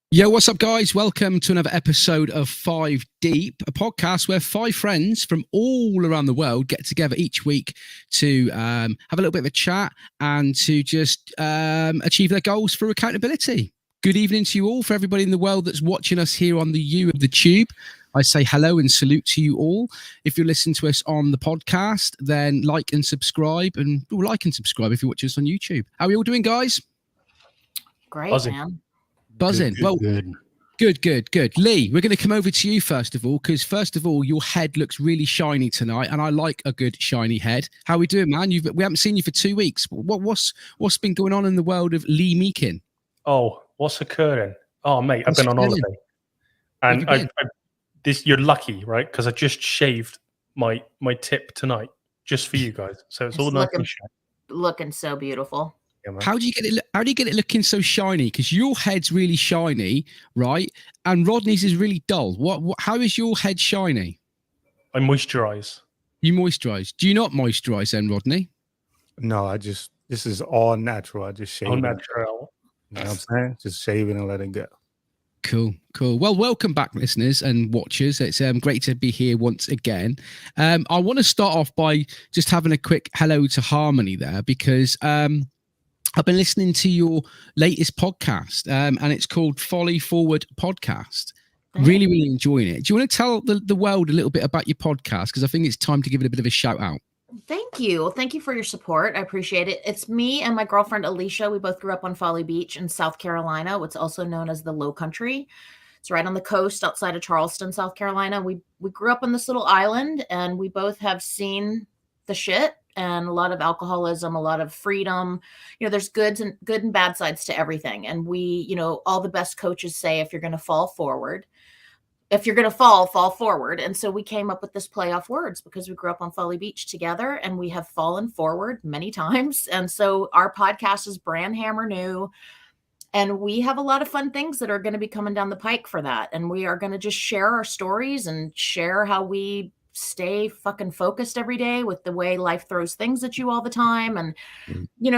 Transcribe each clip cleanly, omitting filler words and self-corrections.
Yo, what's up, guys? Welcome to another episode of Five Deep, a podcast where five friends from all around the world get together each week to have a little bit of a chat and to just achieve their goals through accountability. Good evening to you all. For everybody in the world that's watching us here on the U of the Tube, I say hello and salute to you all. If you're listening to us on the podcast, then like and subscribe, and like and subscribe if you watch us on YouTube. How are we all doing, guys? Great, Buzzing. man. Buzzing. Good. Good. Lee, we're going to come over to you first of all, because first of all, your head looks really shiny tonight, and I like a good shiny head. How are we doing, man? We haven't seen you for 2 weeks. What's been going on in the world of Lee Meakin? Oh, what's occurring? Oh, mate, I've been on holiday, and you're lucky, right? Because I just shaved my tip tonight just for you guys, so it's all nice and shiny. Looking so beautiful. Yeah, How do you get it looking so shiny? Because your head's really shiny, right? And Rodney's is really dull. What? How is your head shiny? I moisturize. You moisturize. Do you not moisturize then, Rodney? No, this is all natural. I just shave. All natural. You know what I'm saying? Just shaving and letting go. Cool. Well, welcome back, listeners and watchers. It's great to be here once again. I want to start off by just having a quick hello to Harmony there, because I've been listening to your latest podcast, and it's called Folly Forward Podcast. Really, really enjoying it. Do you want to tell the world a little bit about your podcast? Because I think it's time to give it a bit of a shout out. Thank you. Well, thank you for your support. I appreciate it. It's me and my girlfriend, Alicia. We both grew up on Folly Beach in South Carolina, what's also known as the Low Country. It's right on the coast outside of Charleston, South Carolina. We grew up on this little island, and we both have seen the shit and a lot of alcoholism, a lot of freedom. There's good and bad sides to everything. And we, all the best coaches say, if you're going to fall forward, fall forward. And so we came up with this play off words because we grew up on Folly Beach together, and we have fallen forward many times. And so our podcast is brand hammer new, and we have a lot of fun things that are going to be coming down the pike for that. And we are going to just share our stories and share how we stay fucking focused every day with the way life throws things at you all the time. And,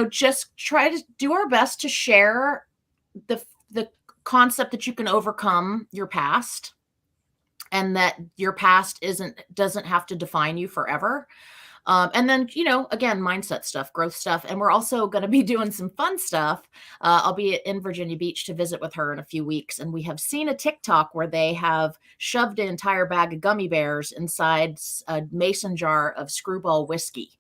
just try to do our best to share the concept that you can overcome your past, and that your past doesn't have to define you forever. And then, again, mindset stuff, growth stuff. And we're also going to be doing some fun stuff. I'll be in Virginia Beach to visit with her in a few weeks. And we have seen a TikTok where they have shoved an entire bag of gummy bears inside a mason jar of Screwball whiskey.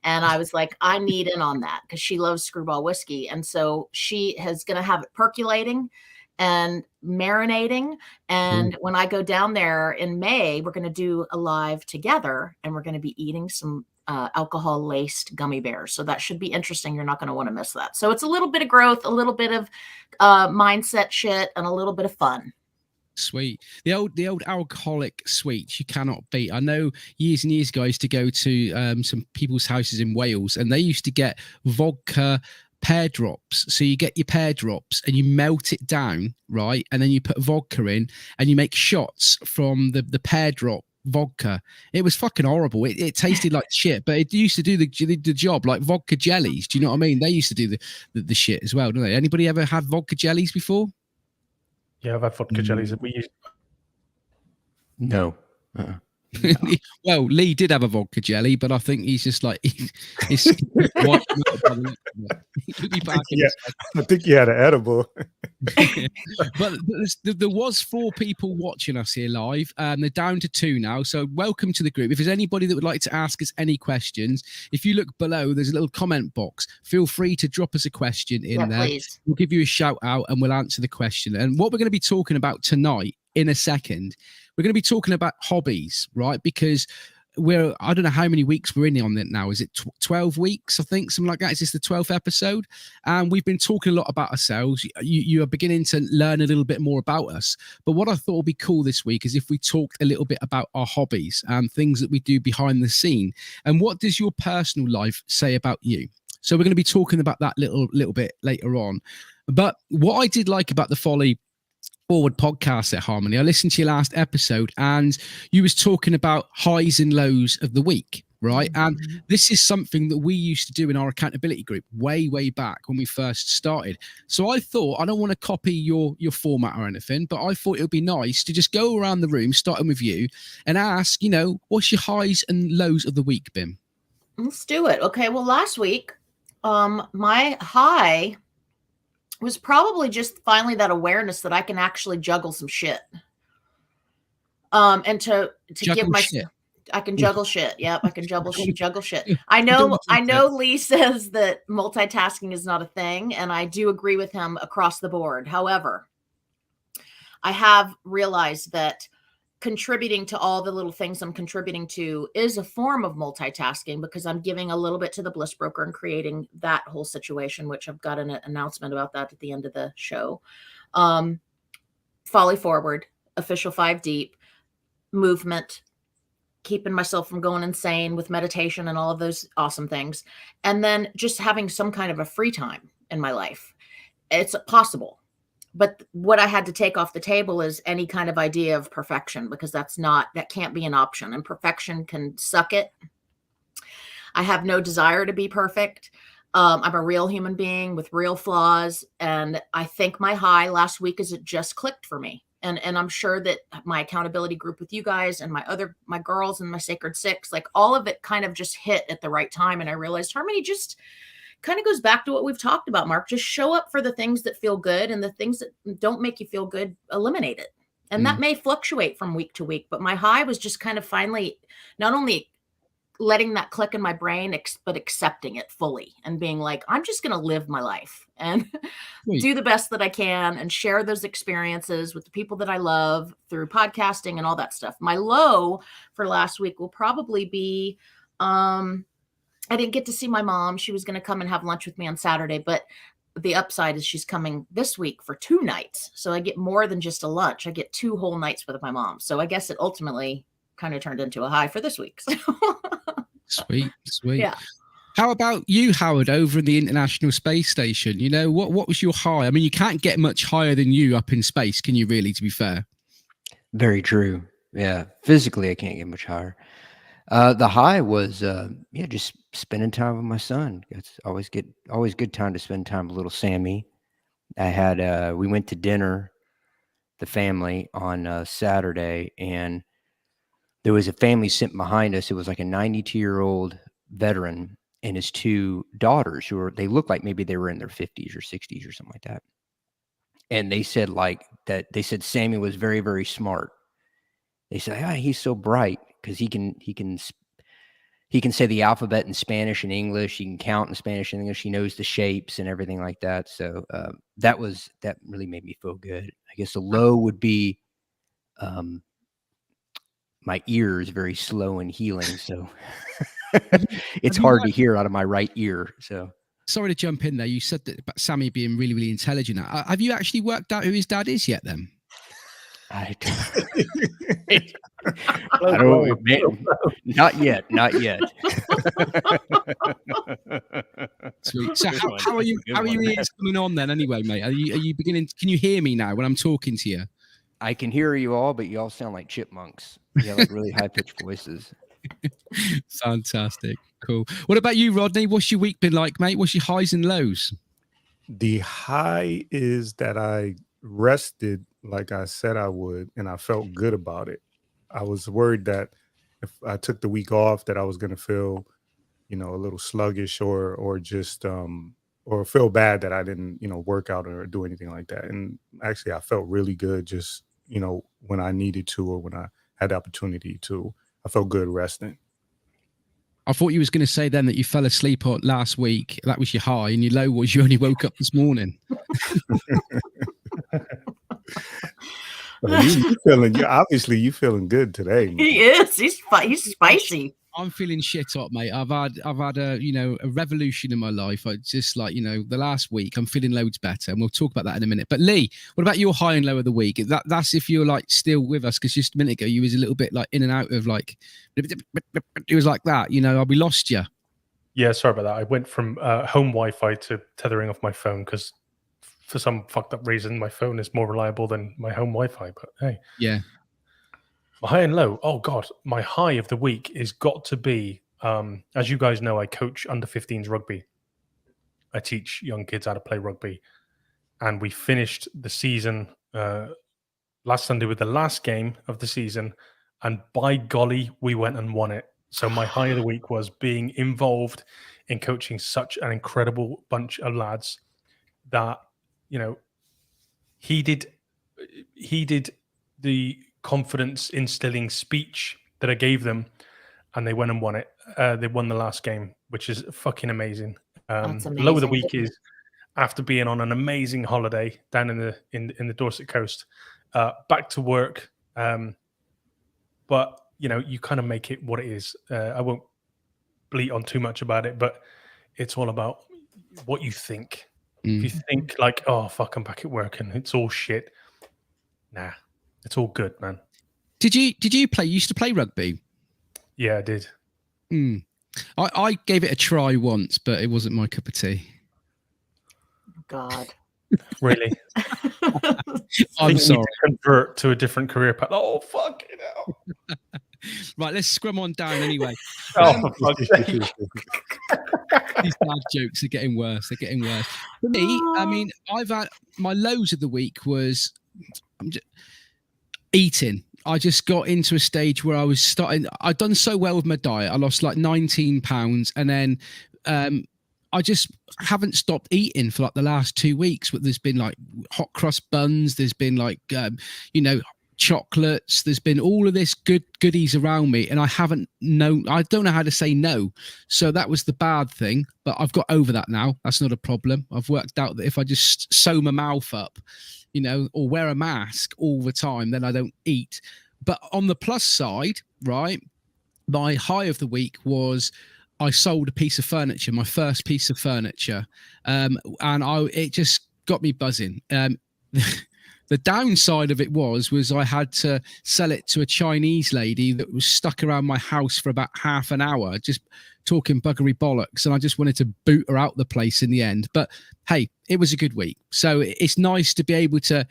And I was like, I need in on that, because she loves Screwball whiskey. And so she is going to have it percolating and marinating. And when I go down there in May, we're going to do a live together, and we're going to be eating some alcohol laced gummy bears. So that should be interesting. You're not going to want to miss that. So it's a little bit of growth, a little bit of mindset shit, and a little bit of fun. Sweet. The old alcoholic sweets you cannot beat. I know years and years ago I used to go to some people's houses in Wales, and they used to get vodka pear drops. So you get your pear drops and you melt it down, right? And then you put vodka in and you make shots from the pear drop vodka. It was fucking horrible. It tasted like shit, but it used to do the job, like vodka jellies. Do you know what I mean? They used to do the shit as well, don't they? Anybody ever had vodka jellies before? Yeah, I've had vodka jellies. No. Well, Lee did have a vodka jelly, but I think he's just like he's I think he had an edible. But there was 4 people watching us here live. They're down to 2 now. So welcome to the group. If there's anybody that would like to ask us any questions, if you look below, there's a little comment box. Feel free to drop us a question in there. Please. We'll give you a shout out and we'll answer the question. And what we're going to be talking about tonight, in a second, we're going to be talking about hobbies, right? Because I don't know how many weeks we're in on it now. Is it 12 weeks? I think something like that. Is this the 12th episode? And we've been talking a lot about ourselves. You are beginning to learn a little bit more about us. But what I thought would be cool this week is if we talked a little bit about our hobbies and things that we do behind the scene. And what does your personal life say about you? So we're going to be talking about that little bit later on. But what I did like about the Folly Forward podcast at Harmony, I listened to your last episode and you was talking about highs and lows of the week. right? And this is something that we used to do in our accountability group way back when we first started. So I thought, I don't want to copy your format or anything, but I thought it would be nice to just go around the room, starting with you, and ask, what's your highs and lows of the week, Bim? Let's do it. Okay, well, last week, my high was probably just finally that awareness that I can actually juggle some shit. And to give myself, I can juggle shit. Yep, I can juggle shit. I know Lee says that multitasking is not a thing, and I do agree with him across the board. However, I have realized that contributing to all the little things I'm contributing to is a form of multitasking, because I'm giving a little bit to the bliss broker and creating that whole situation, which I've got an announcement about that at the end of the show. Folly Forward, Official 5 Deep, movement, keeping myself from going insane with meditation and all of those awesome things. And then just having some kind of a free time in my life. It's possible. But what I had to take off the table is any kind of idea of perfection, because that can't be an option, and perfection can suck it. I have no desire to be perfect. I'm a real human being with real flaws. And I think my high last week is it just clicked for me. And I'm sure that my accountability group with you guys and my girls and my Sacred Six, like all of it kind of just hit at the right time. And I realized harmony just kind of goes back to what we've talked about, Mark. Just show up for the things that feel good, and the things that don't make you feel good, eliminate it. And that may fluctuate from week to week, but my high was just kind of finally not only letting that click in my brain, but accepting it fully and being like, I'm just going to live my life and do the best that I can and share those experiences with the people that I love through podcasting and all that stuff. My low for last week will probably be, I didn't get to see my mom. She was going to come and have lunch with me on Saturday, but the upside is she's coming this week for 2 nights. So I get more than just a lunch. I get 2 whole nights with my mom. So I guess it ultimately kind of turned into a high for this week. Sweet. Yeah. How about you, Howard, over in the International Space Station? What was your high? I mean, you can't get much higher than you up in space, can you really, to be fair? Very true. Yeah. Physically, I can't get much higher. The high was, just spending time with my son. It's always good time to spend time with little Sammy. We went to dinner, the family, on Saturday, and there was a family sitting behind us. It was like a 92-year-old veteran and his 2 daughters they looked like maybe they were in their 50s or 60s or something like that. And they said they said Sammy was very, very smart. They said, he's so bright because he can say the alphabet in Spanish and English. He can count in Spanish and English. He knows the shapes and everything like that. So that really made me feel good. I guess the low would be my ear is very slow in healing, so it's hard to hear out of my right ear. So sorry to jump in there. You said that about Sammy being really, really intelligent. Have you actually worked out who his dad is yet then? I don't, not yet. Sweet. So how are you ears coming on then anyway, mate? Are you beginning? Can you hear me now when I'm talking to you? I can hear you all, but you all sound like chipmunks. You have like really high-pitched voices. Fantastic. Cool. What about you, Rodney? What's your week been like, mate? What's your highs and lows? The high is that I rested like I said I would, and I felt good about it. I was worried that if I took the week off that I was going to feel, a little sluggish or just or feel bad that I didn't, work out or do anything like that. And actually I felt really good just, when I needed to or when I had the opportunity to. I felt good resting. I thought you was going to say then that you fell asleep on last week. That was your high, and your low was you only woke up this morning. Obviously you feeling good today, man. He is. He's spicy. I'm feeling shit up, mate. I've had a revolution in my life. I just the last week I'm feeling loads better, and we'll talk about that in a minute. But Lee, what about your high and low of the week? That's if you're still with us, because just a minute ago you was a little bit in and out of it was like that. We lost you. Yeah, sorry about that. I went from home Wi-Fi to tethering off my phone because for some fucked up reason my phone is more reliable than my home Wi-Fi. But hey, yeah. My high and low. Oh God, my high of the week is got to be As you guys know, I coach under 15s rugby. I teach young kids how to play rugby. And we finished the season last Sunday with the last game of the season. And by golly, we went and won it. So my high of the week was being involved in coaching such an incredible bunch of lads that, you know, he did the confidence instilling speech that I gave them, and they went and won it. They won the last game, which is fucking amazing. That's amazing. Low of the week is after being on an amazing holiday down in the Dorset coast, back to work. But you know, you kind of make it what it is. I won't bleat on too much about it, but it's all about what you think. If you think like, oh fuck, I'm back at work and it's all shit. Nah, it's all good, man. Did you used to play rugby? Yeah, I did. I gave it a try once, but it wasn't my cup of tea. God. Really? I'm sorry. Convert to a different career path. Oh, fuck it out. Right, let's scrum on down anyway. Oh, for fuck's sake. These bad jokes are getting worse. They're getting worse. For me, I mean, I've had my lows of the week was eating. I just got into a stage where I was starting. I'd done so well with my diet. I lost like 19 pounds, and then I just haven't stopped eating for like the last 2 weeks. But there's been like hot crust buns. There's been like chocolates. There's been all of this goodies around me, and I don't know how to say no. So that was the bad thing, but I've got over that now. That's not a problem. I've worked out that if I just sew my mouth up, or wear a mask all the time, then I don't eat. But on the plus side, right, my high of the week was I sold a piece of furniture, my first piece of furniture, and it just got me buzzing. The downside of it was I had to sell it to a Chinese lady that was stuck around my house for about half an hour, just talking buggery bollocks. And I just wanted to boot her out the place in the end. But hey, it was a good week. So it's nice to be able to,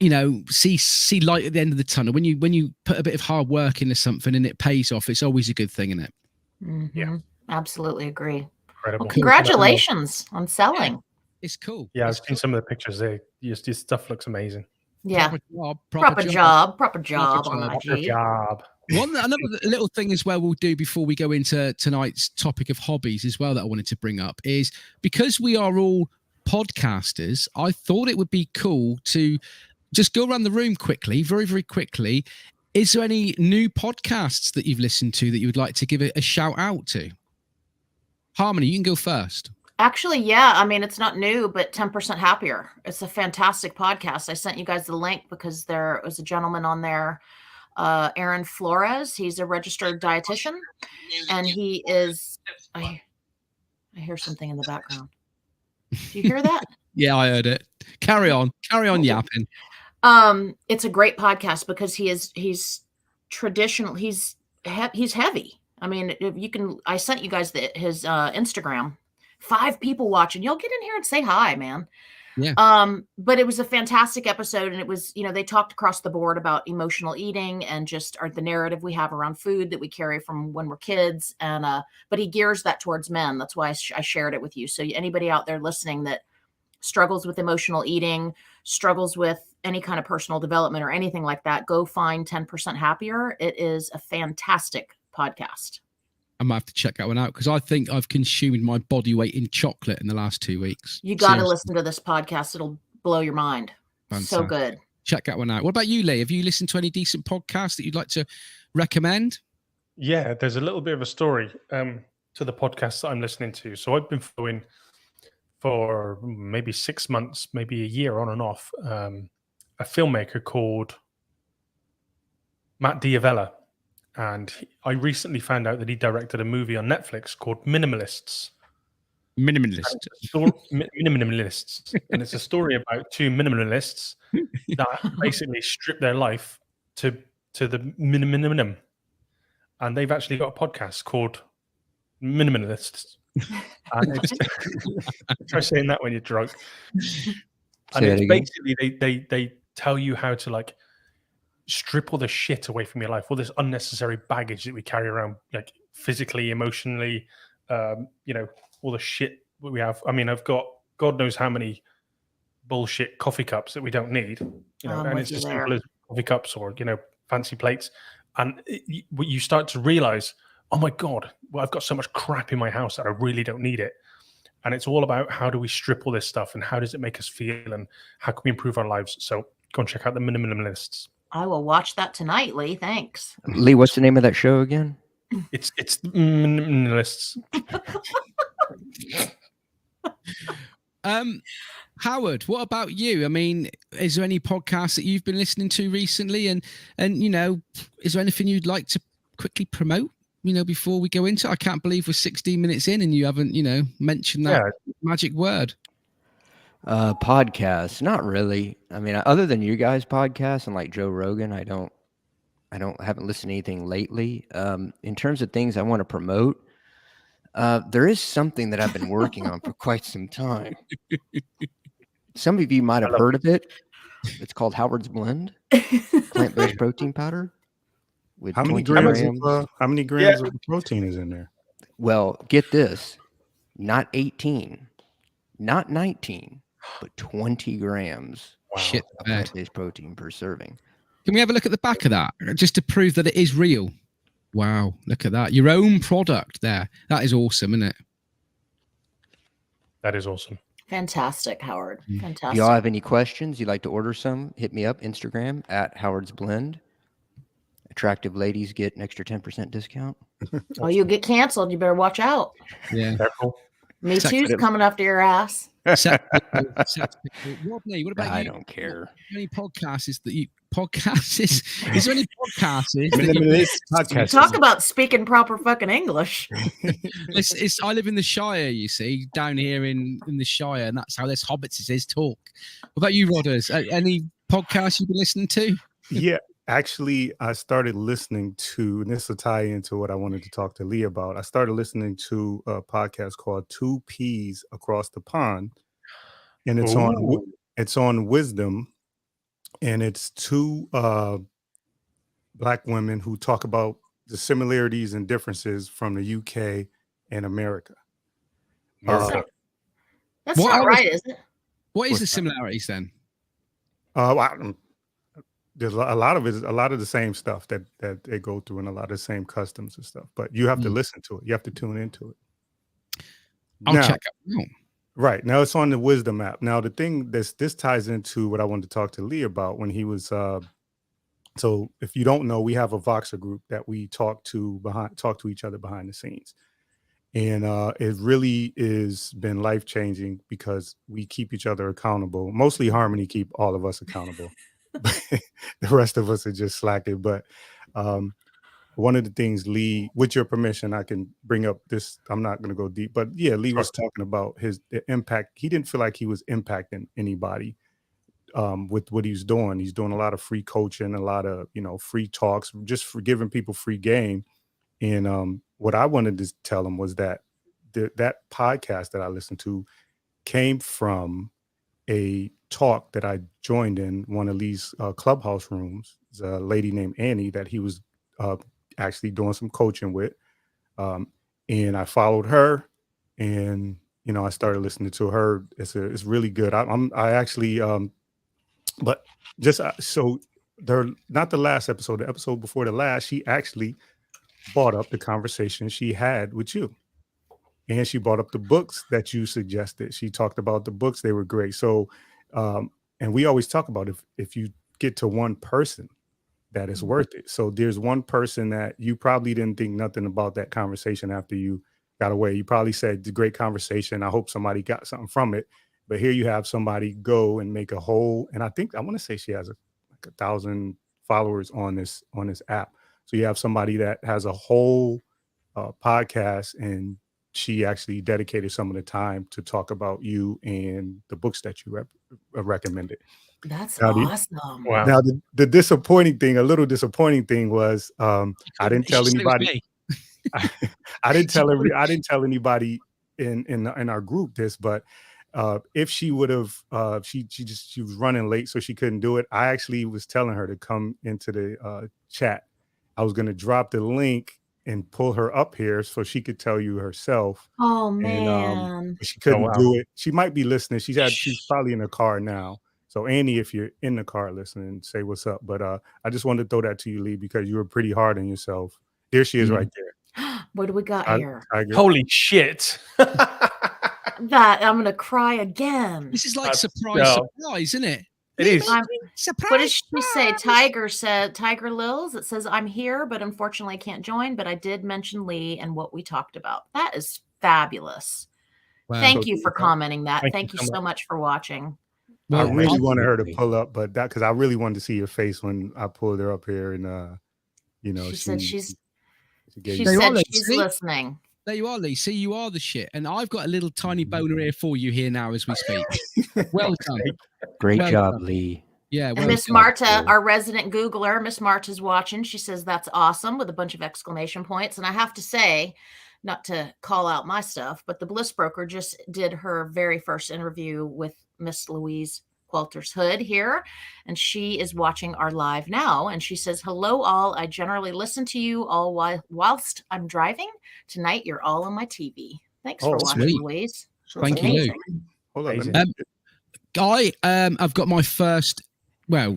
see light at the end of the tunnel. When you put a bit of hard work into something and it pays off, it's always a good thing, isn't it? Mm-hmm. Yeah, absolutely agree. Incredible. Well, congratulations on selling. Yeah. It's cool. Yeah, I've seen some of the pictures there. Your stuff looks amazing. Yeah. Proper job on IG. Another little thing as well we'll do before we go into tonight's topic of hobbies as well that I wanted to bring up is because we are all podcasters, I thought it would be cool to just go around the room quickly, very, very quickly. Is there any new podcasts that you've listened to that you would like to give a shout out to? Harmony, you can go first. Actually, yeah. I mean, it's not new, but 10% Happier. It's a fantastic podcast. I sent you guys the link because there was a gentleman on there, Aaron Flores. He's a registered dietitian, and he is. I hear something in the background. Do you hear that? Yeah, I heard it. Carry on yapping. It's a great podcast because he's traditional. He's heavy. I mean, if you can. I sent you guys his Instagram. 5 people watching. Y'all get in here and say hi, man. Yeah. But it was a fantastic episode, and it was, they talked across the board about emotional eating and just the narrative we have around food that we carry from when we're kids. And but he gears that towards men. That's why I shared it with you. So anybody out there listening that struggles with emotional eating, struggles with any kind of personal development or anything like that, go find 10% Happier. It is a fantastic podcast. I might have to check that one out because I think I've consumed my body weight in chocolate in the last 2 weeks. You got to listen to this podcast. It'll blow your mind. Fantastic. So good. Check that one out. What about you, Lee? Have you listened to any decent podcasts that you'd like to recommend? Yeah, there's a little bit of a story to the podcast that I'm listening to. So I've been following for maybe 6 months, maybe a year on and off, a filmmaker called Matt Diavella. And I recently found out that he directed a movie on Netflix called Minimalists. Minimalists. And it's a story about 2 minimalists that basically strip their life to the minimum. And they've actually got a podcast called Minimalists. And try saying that when you're drunk. And it's basically they tell you how to strip all the shit away from your life, all this unnecessary baggage that we carry around, physically, emotionally, all the shit we have. I mean, I've got God knows how many bullshit coffee cups that we don't need, and it's as simple as coffee cups or, fancy plates. And you start to realize, oh my God, well, I've got so much crap in my house that I really don't need it. And it's all about how do we strip all this stuff and how does it make us feel and how can we improve our lives? So go and check out the Minimalists. I will watch that tonight, Lee. Thanks. Lee, what's the name of that show again? It's the Minimalists. Howard, what about you? I mean, is there any podcasts that you've been listening to recently? And is there anything you'd like to quickly promote, before we go into it? I can't believe we're 16 minutes in and you haven't, mentioned that magic word. Podcasts, not really. I mean, other than you guys' podcasts and like Joe Rogan, I haven't listened to anything lately. In terms of things I want to promote, there is something that I've been working on for quite some time. Some of you might have heard of it. It's called Howard's Blend, plant-based protein powder. With how many grams of protein is in there? Well, get this, not 18, not 19, but 20 grams Shit, of plant-based protein per serving. Can we have a look at the back of that just to prove that it is real? Wow, look at that. Your own product there. That is awesome, isn't it? That is awesome. Fantastic, Howard. Fantastic. If y'all have any questions, you'd like to order some, hit me up, Instagram at Howard's Blend. Attractive ladies get an extra 10% discount. Oh, you'll get canceled. You better watch out. Yeah. Careful. Me Too's coming after your ass. Rodney, what about you? I don't care. Any podcasts is that you podcasts is there any podcasts that talk about speaking proper fucking English? I live in the Shire, you see, down here in the Shire, and that's how this Hobbits is talk. What about you, Rodders? Any podcasts you've been listening to? Yeah, actually, I started listening to, and this will tie into what I wanted to talk to Lee about. I started listening to a podcast called Two Peas Across the Pond, and it's on Wisdom, and it's two Black women who talk about the similarities and differences from the UK and America. That's not right, is it? What is the similarities then? There's a lot of the same stuff that they go through and a lot of the same customs and stuff, but you have to listen to it. You have to tune into it. I'll check it out. Right. Now it's on the Wisdom app. Now the thing this ties into what I wanted to talk to Lee about when he was so if you don't know, we have a Voxer group that we talk to each other behind the scenes. And it really is been life-changing because we keep each other accountable. Mostly Harmony keep all of us accountable. The rest of us are just slacking. But one of the things, Lee, with your permission, I can bring up this. I'm not going to go deep, but yeah, Lee was talking about the impact. He didn't feel like he was impacting anybody with what he's doing. He's doing a lot of free coaching, a lot of free talks, just for giving people free game. And what I wanted to tell him was that that podcast that I listened to came from a talk that I joined in one of these clubhouse rooms. There's a lady named Annie that he was actually doing some coaching with. And I followed her and, I started listening to her. It's really good. I actually, but just so not the last episode, the episode before the last, she actually brought up the conversation she had with you. And she brought up the books that you suggested. She talked about the books. They were great. So, and we always talk about if you get to one person, that is worth it. So there's one person that you probably didn't think nothing about that conversation after you got away. You probably said, "The great conversation. I hope somebody got something from it." But here you have somebody go and make a whole, and I want to say she has like 1,000 followers on this app. So you have somebody that has a whole podcast, and she actually dedicated some of the time to talk about you and the books that you recommended. That's awesome. Wow. Now the disappointing thing, a little disappointing thing was I didn't tell anybody. I didn't tell anybody in our group this, but if she would have, she was running late, so she couldn't do it. I actually was telling her to come into the chat. I was going to drop the link and pull her up here so she could tell you herself. Oh And man. she couldn't wow. do it. She might be listening. She's probably in the car now. So Annie, if you're in the car listening, say what's up. But I just wanted to throw that to you, Lee, because you were pretty hard on yourself. There she is right there. What do we got here? Tiger. Holy shit. That I'm gonna cry again. This is like surprise, isn't it? It is. Surprise. What does she say? Tiger Lils. It says, I'm here, but unfortunately I can't join. But I did mention Lee and what we talked about. That is fabulous. Wow. Thank you for commenting that. Thank Thank you you so much for watching. I Well, really wanted her to pull up, but that because I really wanted to see your face when I pulled her up here, and she said she's See? listening. There you are, Lee. See, you are the shit. And I've got a little tiny boner here for you here now as we speak. Well done. Great Well job, done. Lee. Yeah. And Well Miss done. Marta, our resident Googler, Miss Marta's watching. She says that's awesome with a bunch of exclamation points. And I have to say, not to call out my stuff, but the Bliss Broker just did her very first interview with Miss Louise Qualters Hood here, and she is watching our live now. And she says, "Hello, all. I generally listen to you all whilst I'm driving. Tonight, you're all on my TV. Thanks for watching, sweet. Louise. Thank you, Lou. Hold on. Amazing. I've got my first live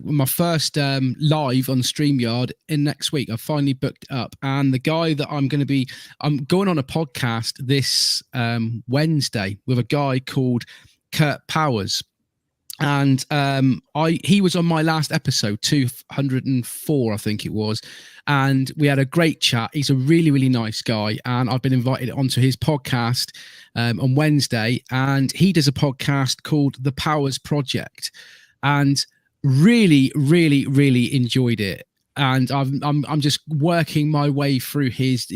on StreamYard in next week. I've finally booked up, and the guy that I'm going on a podcast this Wednesday with a guy called Kurt Powers. And he was on my last episode, 204, I think it was, and we had a great chat. He's a really, really nice guy, and I've been invited onto his podcast on Wednesday, and he does a podcast called The Powers Project, and really, really, really enjoyed it. And I'm just working my way through his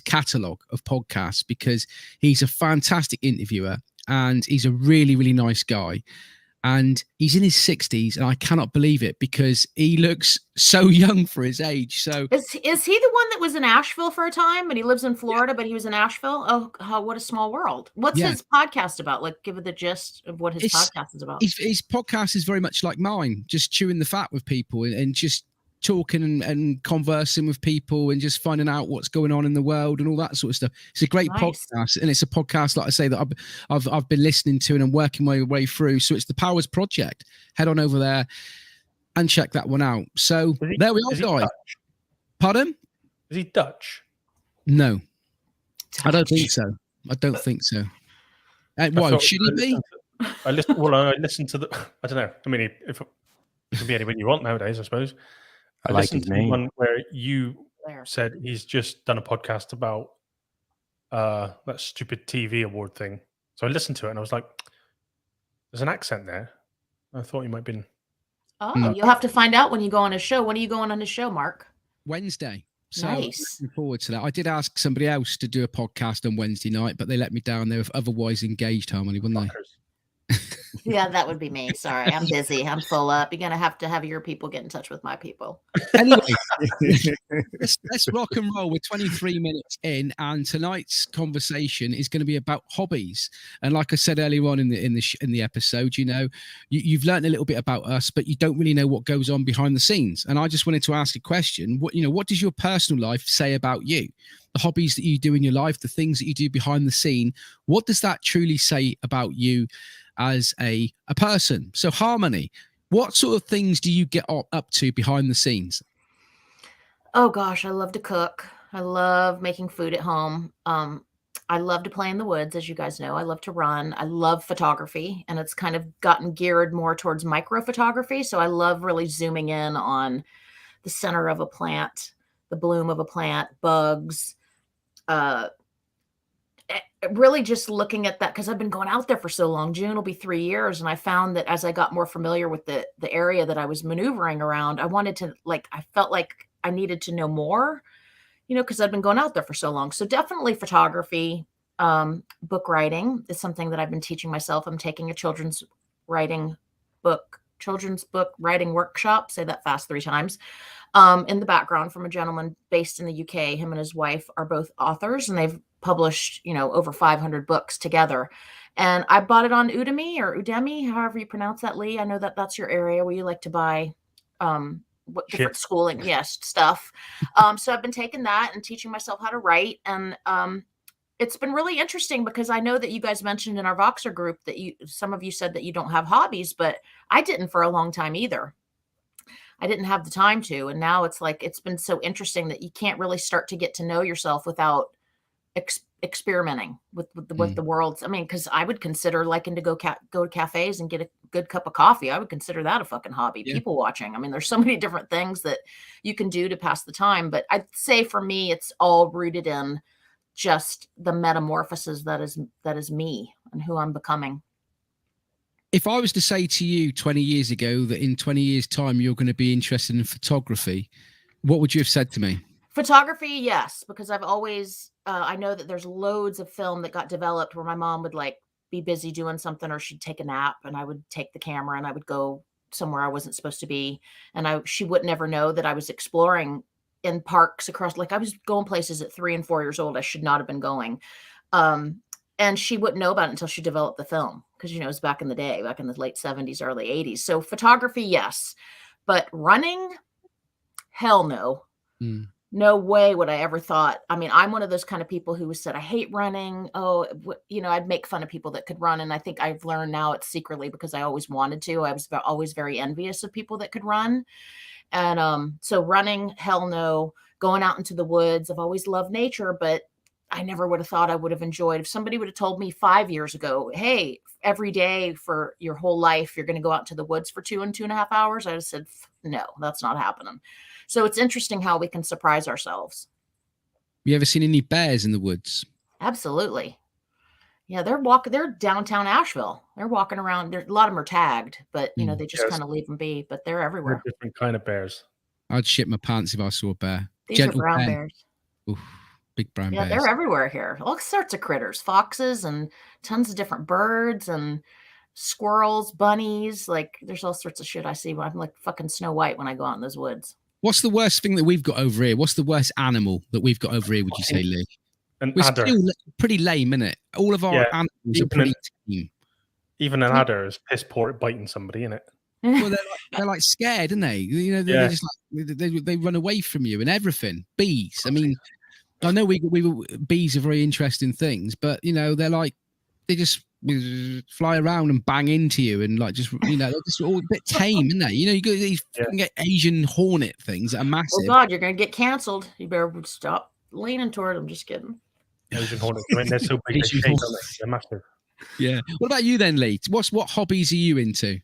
catalogue of podcasts because he's a fantastic interviewer and he's a really, really nice guy. And he's in his 60s, and I cannot believe it because he looks so young for his age. So is he the one that was in Asheville for a time, and he lives in Florida, but he was in Asheville? Oh, what a small world. What's his podcast about? Like, give it the gist of what his podcast is about. His podcast is very much like mine, just chewing the fat with people and just talking and conversing with people and just finding out what's going on in the world and all that sort of stuff. It's a great podcast, and it's a podcast, like I say, that I've been listening to and I'm working my way through. So it's the Powers Project. Head on over there and check that one out. So there we are, guys. Pardon? Is he Dutch? No, I don't think so. I why should he be? I listened to the. I don't know. I mean, if it can be anybody you want nowadays, I suppose. I like listened his to name. one where you said he's just done a podcast about that stupid TV award thing. So I listened to it and I was like, "There's an accent there." I thought you might have been. Oh, you'll have to find out when you go on his show. When are you going on his show, Mark? Wednesday. So nice. Looking forward to that. I did ask somebody else to do a podcast on Wednesday night, but they let me down. They were otherwise engaged, Harmony, wouldn't they? Yeah, that would be me. Sorry, I'm busy. I'm full up. You're gonna have to have your people get in touch with my people. Anyway, let's rock and roll. We're 23 minutes in, and tonight's conversation is going to be about hobbies. And like I said earlier on in the episode, you've learned a little bit about us, but you don't really know what goes on behind the scenes. And I just wanted to ask a question. What does your personal life say about you? The hobbies that you do in your life, the things that you do behind the scene. What does that truly say about you as a person? So Harmony, what sort of things do you get up to behind the scenes? Oh gosh, I love to cook. I love making food at home. I love to play in the woods, as you guys know. I love to run. I love photography, and it's kind of gotten geared more towards micro photography. So I love really zooming in on the center of a plant, the bloom of a plant, bugs, really just looking at that because I've been going out there for so long. June will be 3 years. And I found that as I got more familiar with the area that I was maneuvering around, I felt like I needed to know more, because I've been going out there for so long. So definitely photography, book writing is something that I've been teaching myself. I'm taking a children's book writing workshop. Say that fast 3 times. In the background from a gentleman based in the UK. Him and his wife are both authors, and they've published, over 500 books together. And I bought it on Udemy, however you pronounce that, Lee. I know that that's your area where you like to buy different schooling, yes, stuff. So I've been taking that and teaching myself how to write, and it's been really interesting because I know that you guys mentioned in our Voxer group that some of you said that you don't have hobbies, but I didn't for a long time either. I didn't have the time to, and now it's like it's been so interesting that you can't really start to get to know yourself without experimenting with the world's. I mean, because I would consider liking to go to cafes and get a good cup of coffee. I would consider that a fucking hobby. Yeah. People watching. I mean, there's so many different things that you can do to pass the time, but I'd say for me, it's all rooted in just the metamorphosis that is me and who I'm becoming. If I was to say to you 20 years ago that in 20 years' time you're going to be interested in photography, what would you have said to me? Photography, yes, because I've always, I know that there's loads of film that got developed where my mom would like be busy doing something or she'd take a nap and I would take the camera and I would go somewhere I wasn't supposed to be. And she would never know that I was exploring in parks across, like I was going places at 3 and 4 years old. I should not have been going. And she wouldn't know about it until she developed the film because, it was back in the day, back in the late 70s, early 80s. So photography, yes. But running, hell no. No way would I ever thought. I mean, I'm one of those kind of people who said, I hate running. Oh, I'd make fun of people that could run. And I think I've learned now it's secretly because I always wanted to. I was always very envious of people that could run. And so running, hell no. Going out into the woods. I've always loved nature, but I never would have thought I would have enjoyed. If somebody would have told me 5 years ago, hey, every day for your whole life, you're going to go out into the woods for 2 and 2.5 hours, I'd have said, no, that's not happening. So it's interesting how we can surprise ourselves. You ever seen any bears in the woods? Absolutely. Yeah, they're downtown Asheville. They're walking around. A lot of them are tagged, but they just kind of leave them be, but they're everywhere. They're different kind of bears. I'd shit my pants if I saw a bear. These are brown bears. Oof, big brown bears. Yeah, they're everywhere here. All sorts of critters, foxes and tons of different birds and squirrels, bunnies. Like there's all sorts of shit I see. I'm like fucking Snow White when I go out in those woods. What's the worst thing that we've got over here? What's the worst animal that we've got over here, would you say, Lee? An We're adder. still pretty lame, isn't it? All of our animals are pretty tame. Even an adder is piss poor at biting somebody, isn't it? Well, they're like scared, aren't they? They're just like they run away from you and everything. Bees. I mean, I know bees are very interesting things, but they're like they just fly around and bang into you and like just they're just all a bit tame, isn't they? You got these fucking get Asian hornet things that are massive. Oh God, you're gonna get canceled. You better stop leaning toward them. Just kidding. Asian hornets. I mean, they're so big. They're massive. Yeah. What about you then, Lee? What hobbies are you into?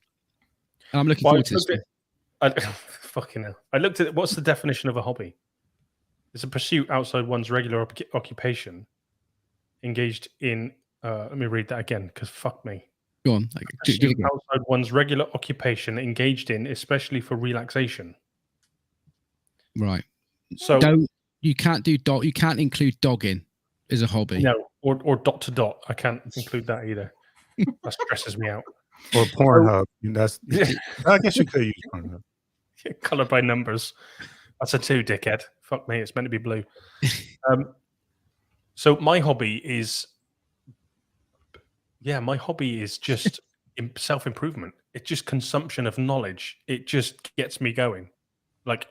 I'm looking forward to this. Fucking hell. I looked at what's the definition of a hobby? It's a pursuit outside one's regular occupation, engaged in. Let me read that again, because fuck me. Go on. Outside one's regular occupation, engaged in, especially for relaxation. Right. So you can't include dogging as a hobby. No, or dot to dot. I can't include that either. That stresses me out. Or Pornhub. I guess you could use Pornhub. Color by numbers. That's a 2, dickhead. Fuck me, it's meant to be blue. So my hobby is just self-improvement. It's just consumption of knowledge. It just gets me going. Like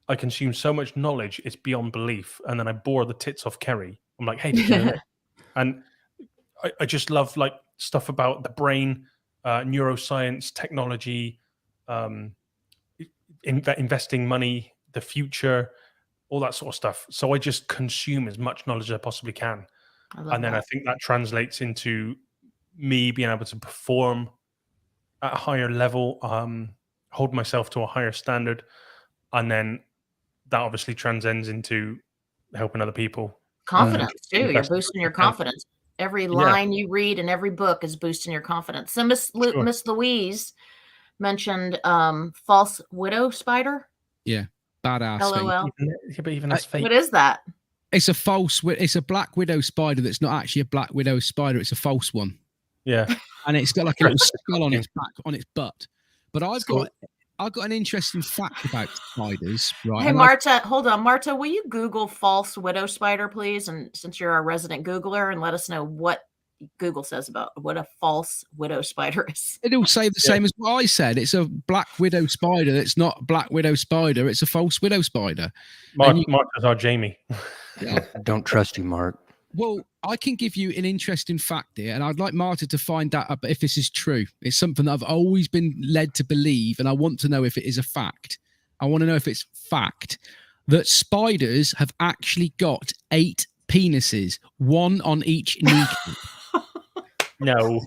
I consume so much knowledge, it's beyond belief. And then I bore the tits off Kerry. I'm like, hey, did you know that? And I just love like stuff about the brain, neuroscience, technology, investing money, the future, all that sort of stuff. So I just consume as much knowledge as I possibly can. And then I think that translates into me being able to perform at a higher level, hold myself to a higher standard. And then that obviously transcends into helping other people. Confidence too. You're boosting your confidence. Every line you read in every book is boosting your confidence. So Miss Louise mentioned false widow spider. Yeah, badass. LOL. But even that's fake. What is that? It's a black widow spider that's not actually a black widow spider. It's a false one. Yeah, and it's got like a little skull on its back, on its butt. But I've got an interesting fact about spiders. Right? Hey, Marta, hold on. Marta, will you Google false widow spider, please? And since you're our resident Googler, and let us know what Google says about what a false widow spider is. It'll say the same as what I said. It's a black widow spider. It's not a black widow spider. It's a false widow spider. Mark is our Jamie. Yeah. Don't trust you, Mark. Well, I can give you an interesting fact here, and I'd like Marta to find out if this is true. It's something that I've always been led to believe, and I want to know if it is a fact. I want to know if it's fact that spiders have actually got 8 penises, 1 on each kneecap. No.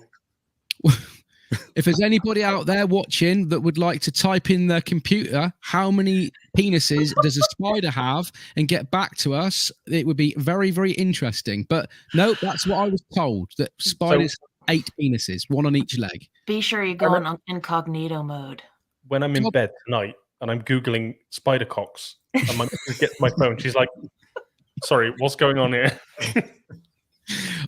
If there's anybody out there watching that would like to type in their computer how many penises does a spider have and get back to us, it would be very, very interesting. But no, that's what I was told, that spiders have 8 penises, 1 on each leg. Be sure you go on incognito mode. When I'm in bed tonight and I'm Googling spider cocks, and my missus gets my phone, she's like, sorry, what's going on here?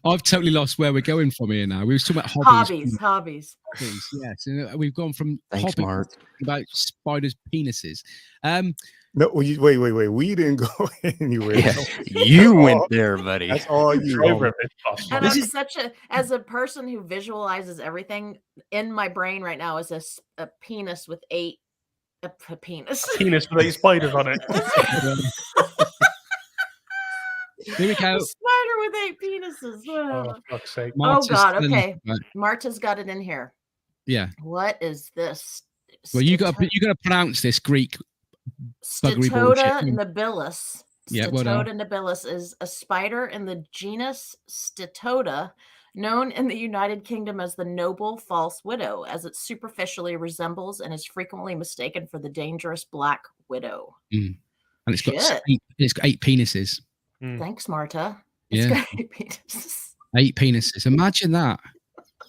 I've totally lost where we're going from here now. We were talking about hobbies. Yes, and we've gone from Thanks, hobbies Mark. about spiders' penises. No, wait. We didn't go anywhere. Yeah, you went there, buddy. That's all you. And I'm as a person who visualizes everything in my brain right now is a penis with 8 a penis. A penis with 8 spiders on it. Here we go. A spider with 8 penises. Oh, fuck's sake. Oh God. Okay, Marta's got it in here. Yeah. What is this? Well, you got to pronounce this Greek. Statoda nobilis. Yeah, well done. Statoda nobilis is a spider in the genus Statoda, known in the United Kingdom as the noble false widow, as it superficially resembles and is frequently mistaken for the dangerous black widow. And it's got 8 penises. Thanks, Marta. It's got 8 penises. 8 penises. Imagine that.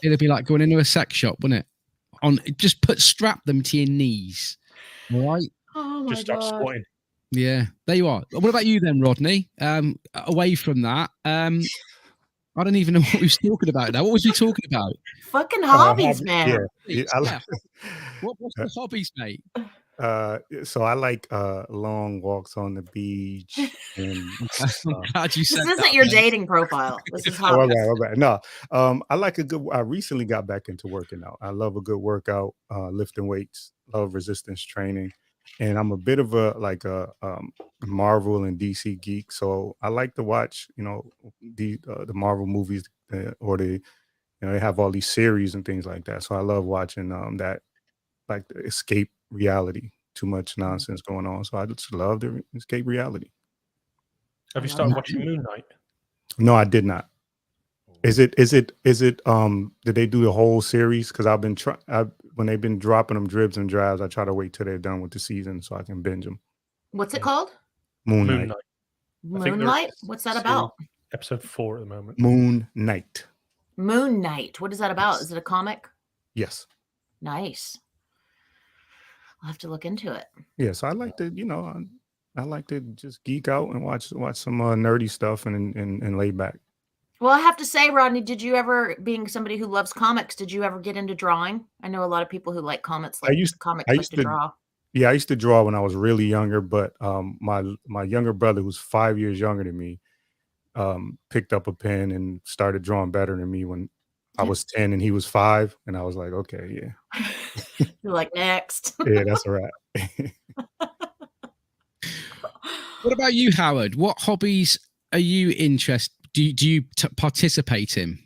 It'd be like going into a sex shop, wouldn't it? Just strap them to your knees. All right. Oh my Just start squatting. Yeah, there you are. What about you then, Rodney? Away from that, I don't even know what we was talking about now. What was we talking about? Fucking hobbies, man. Yeah. What's the hobbies, mate? So I like long walks on the beach. And I'm glad you said this isn't your dating profile. This is hobbies. Okay. No, I like I recently got back into working out. I love a good workout, lifting weights, love resistance training. And I'm a bit of a Marvel and DC geek, so I like to watch, the Marvel movies, or they have all these series and things like that. So I love watching that, like, the escape reality. Too much nonsense going on, so I just love to escape reality. Have you started watching Moon Knight? No, I did not. Is it? Did they do the whole series? Because I've been when they've been dropping them dribs and drabs, I try to wait till they're done with the season so I can binge them. What's it called? Moon Knight. Moonlight? What's that about? Episode 4 at the moment. Moon Knight. Moon Knight. What is that about? Is it a comic? Yes. Nice. I'll have to look into it. Yeah, so I like to, I like to just geek out and watch some nerdy stuff and lay back. Well, I have to say, Rodney, did you ever, being somebody who loves comics, did you ever get into drawing? I know a lot of people who like comics like to draw. Yeah, I used to draw when I was really younger, but my younger brother, who's 5 years younger than me, picked up a pen and started drawing better than me when I was 10 and he was 5, and I was like, okay, yeah. You're like, next. Yeah, that's all right. What about you, Howard? What hobbies are you interested? Do you participate in?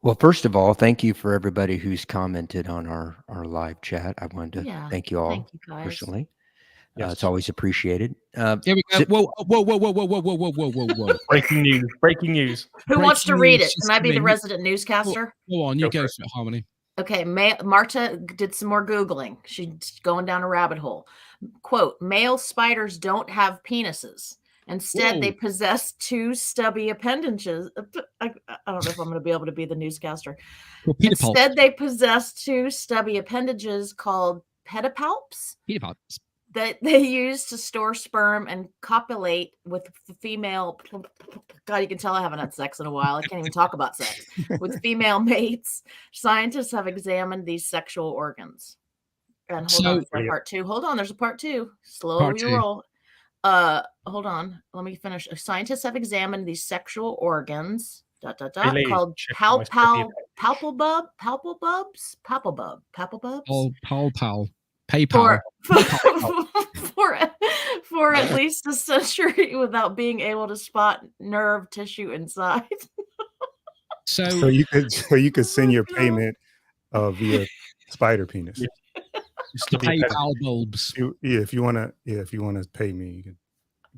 Well, first of all, thank you for everybody who's commented on our live chat. I wanted to thank you all personally. Yes. It's always appreciated. Here we go. Whoa. Breaking news. Who wants to read it? Can I be the resident newscaster? Go on, you go for it, Harmony. Okay, Marta did some more Googling. She's going down a rabbit hole. Quote, male spiders don't have penises. Instead, they possess 2 stubby appendages. I don't know if I'm going to be able to be the newscaster. Instead, they possess 2 stubby appendages called pedipalps that they use to store sperm and copulate with female. God, you can tell I haven't had sex in a while. I can't even talk about sex. With female mates, scientists have examined these sexual organs. And hold on for part 2. Hold on, there's a part 2. Slow your roll. Hold on. Let me finish. Scientists have examined these sexual organs Billy, called check my study Palpabubs Pal. PayPal. for PayPal. for at least a century without being able to spot nerve tissue inside. So you could send your payment via spider penis. Just to be a PayPal bulbs. If you wanna pay me, you can.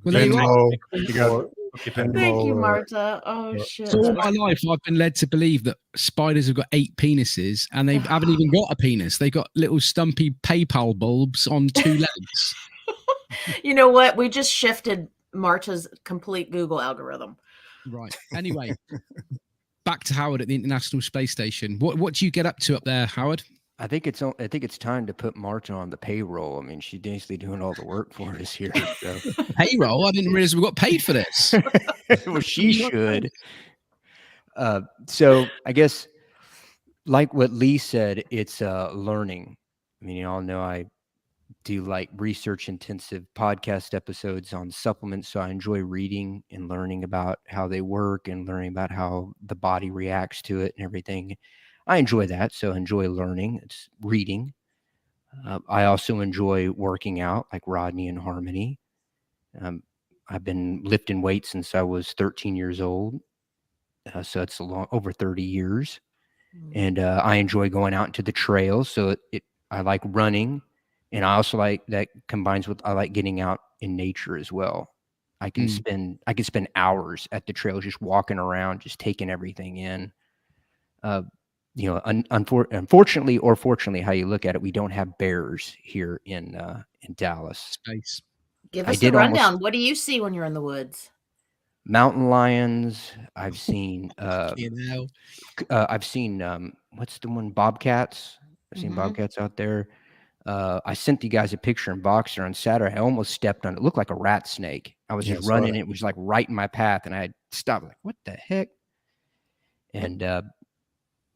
Well, there you are. Venmo, you got Thank you, Venmo, Marta. Oh shit. So all my life, I've been led to believe that spiders have got 8 penises, and they haven't even got a penis. They got little stumpy PayPal bulbs on 2 legs. You know what? We just shifted Marta's complete Google algorithm. Right. Anyway, back to Howard at the International Space Station. What do you get up to up there, Howard? I think it's time to put Marta on the payroll. I mean, she's basically doing all the work for us here. So. Payroll? I didn't realize we got paid for this. Well, she should. So I guess, like what Lee said, it's learning. I mean, you all know I do like research intensive podcast episodes on supplements, so I enjoy reading and learning about how they work and learning about how the body reacts to it and everything. I enjoy that, so I enjoy learning. It's reading. I also enjoy working out, like Rodney and Harmony. I've been lifting weights since I was 13 years old, so it's over 30 years. And I enjoy going out into the trails, so I like running, and I also like that combines with I like getting out in nature as well. I can spend hours at the trails just walking around, just taking everything in. Unfortunately or fortunately, how you look at it, we don't have bears here in Dallas. Space. Give us the rundown. What do you see when you're in the woods? Mountain lions. I've seen. You know. I've seen. What's the one? Bobcats. I've seen bobcats out there. I sent you guys a picture in Boxer on Saturday. I almost stepped on it. It looked like a rat snake. I was just running. It was like right in my path, and I had stopped. Like, what the heck? And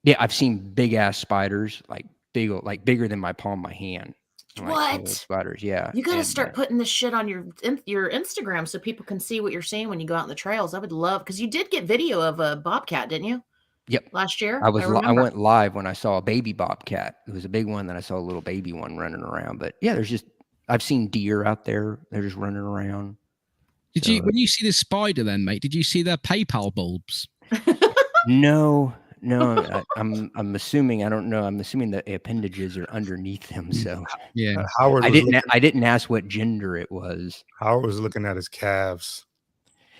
yeah, I've seen big ass spiders, like bigger than my palm of my hand. What? Spiders? Yeah. You got to start putting this shit on your Instagram so people can see what you're seeing when you go out in the trails. I would love, because you did get video of a bobcat, didn't you? Yep. Last year, I went live when I saw a baby bobcat. It was a big one. Then I saw a little baby one running around. But yeah, I've seen deer out there. They're just running around. When you see the spider, then, mate? Did you see their PayPal bulbs? No. I'm assuming. I don't know. I'm assuming the appendages are underneath them. So yeah, Howard. I didn't ask what gender it was. Howard was looking at his calves.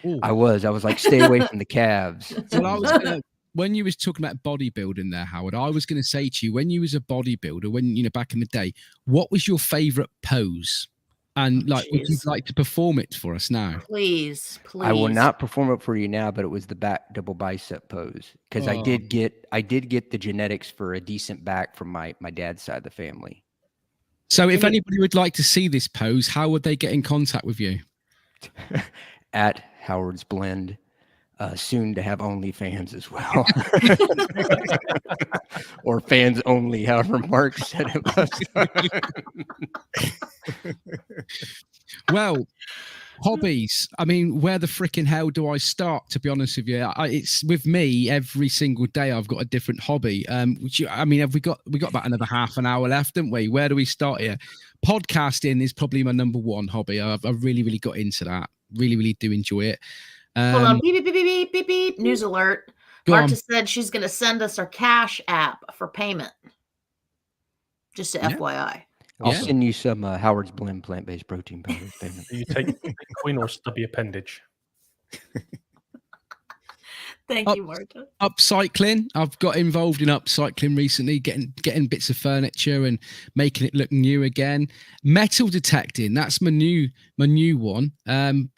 Ooh. I was like, stay away from the calves. Well, when you was talking about bodybuilding there, Howard, I was going to say to you, when you was a bodybuilder, when back in the day, what was your favorite pose? And would you like to perform it for us now? Please. I will not perform it for you now, but it was the back double bicep pose, because I did get the genetics for a decent back from my dad's side of the family. So if anybody would like to see this pose, how would they get in contact with you? At Howard's Blend. Soon to have OnlyFans as well. Or fans only, however Mark said it was. Well, hobbies. I mean, where the freaking hell do I start, to be honest with you? It's with me every single day. I've got a different hobby. Have we got about another half an hour left, haven't we? Where do we start here? Podcasting is probably my number one hobby. I've really, really got into that. Really, really do enjoy it. Hold on. Beep, beep, beep, beep, beep, beep. News alert. Marta said she's going to send us our Cash app for payment. Just to FYI. I'll send you some Howard's Blend plant-based protein powder. You take Bitcoin or stubby appendage? Thank you, Marta. Upcycling. I've got involved in upcycling recently, getting bits of furniture and making it look new again. Metal detecting. That's my new one.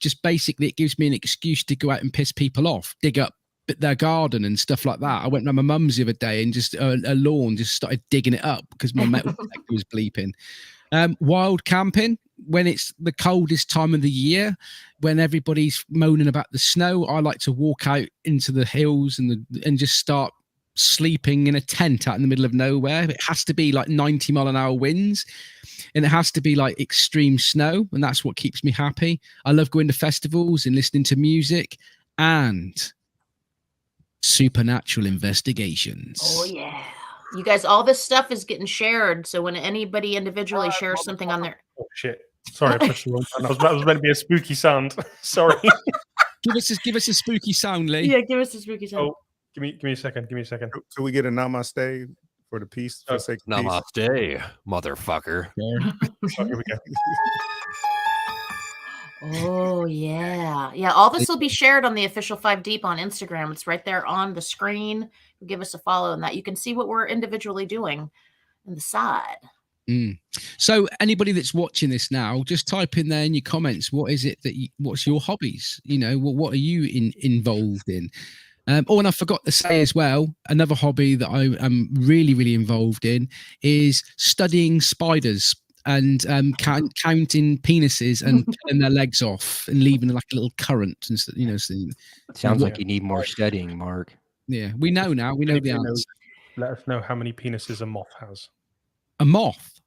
Just basically, it gives me an excuse to go out and piss people off, dig up their garden and stuff like that. I went around my mum's the other day and just a lawn, just started digging it up because my metal detector was bleeping. Wild camping. When it's the coldest time of the year, when everybody's moaning about the snow, I like to walk out into the hills and just start sleeping in a tent out in the middle of nowhere. It has to be like 90-mile-an-hour winds, and it has to be like extreme snow, and that's what keeps me happy. I love going to festivals and listening to music, and supernatural investigations. Oh yeah. You guys, all this stuff is getting shared. So when anybody individually shares something on their Oh shit! Sorry, I pressed the wrong button. I was meant to be a spooky sound. Sorry. Give us a spooky sound, Lee. Yeah, give us a spooky sound. Oh, give me a second. Give me a second. Can we get a namaste for the peace? For the sake of peace? Namaste, motherfucker. Here we go. Oh yeah. Yeah, all this will be shared on the official 5 Deep on Instagram. It's right there on the screen. Give us a follow and that you can see what we're individually doing on the side. So anybody that's watching this now, just type in there in your comments, what is it that what's your hobbies? You know, what are you involved in? Oh, and I forgot to say as well, another hobby that I am really, really involved in is studying spiders and counting penises and pulling their legs off and leaving like a little current and you know. So, Sounds like you need more studying, Mark. yeah, we know now. We know the answer. Let us know how many penises a moth has. A moth.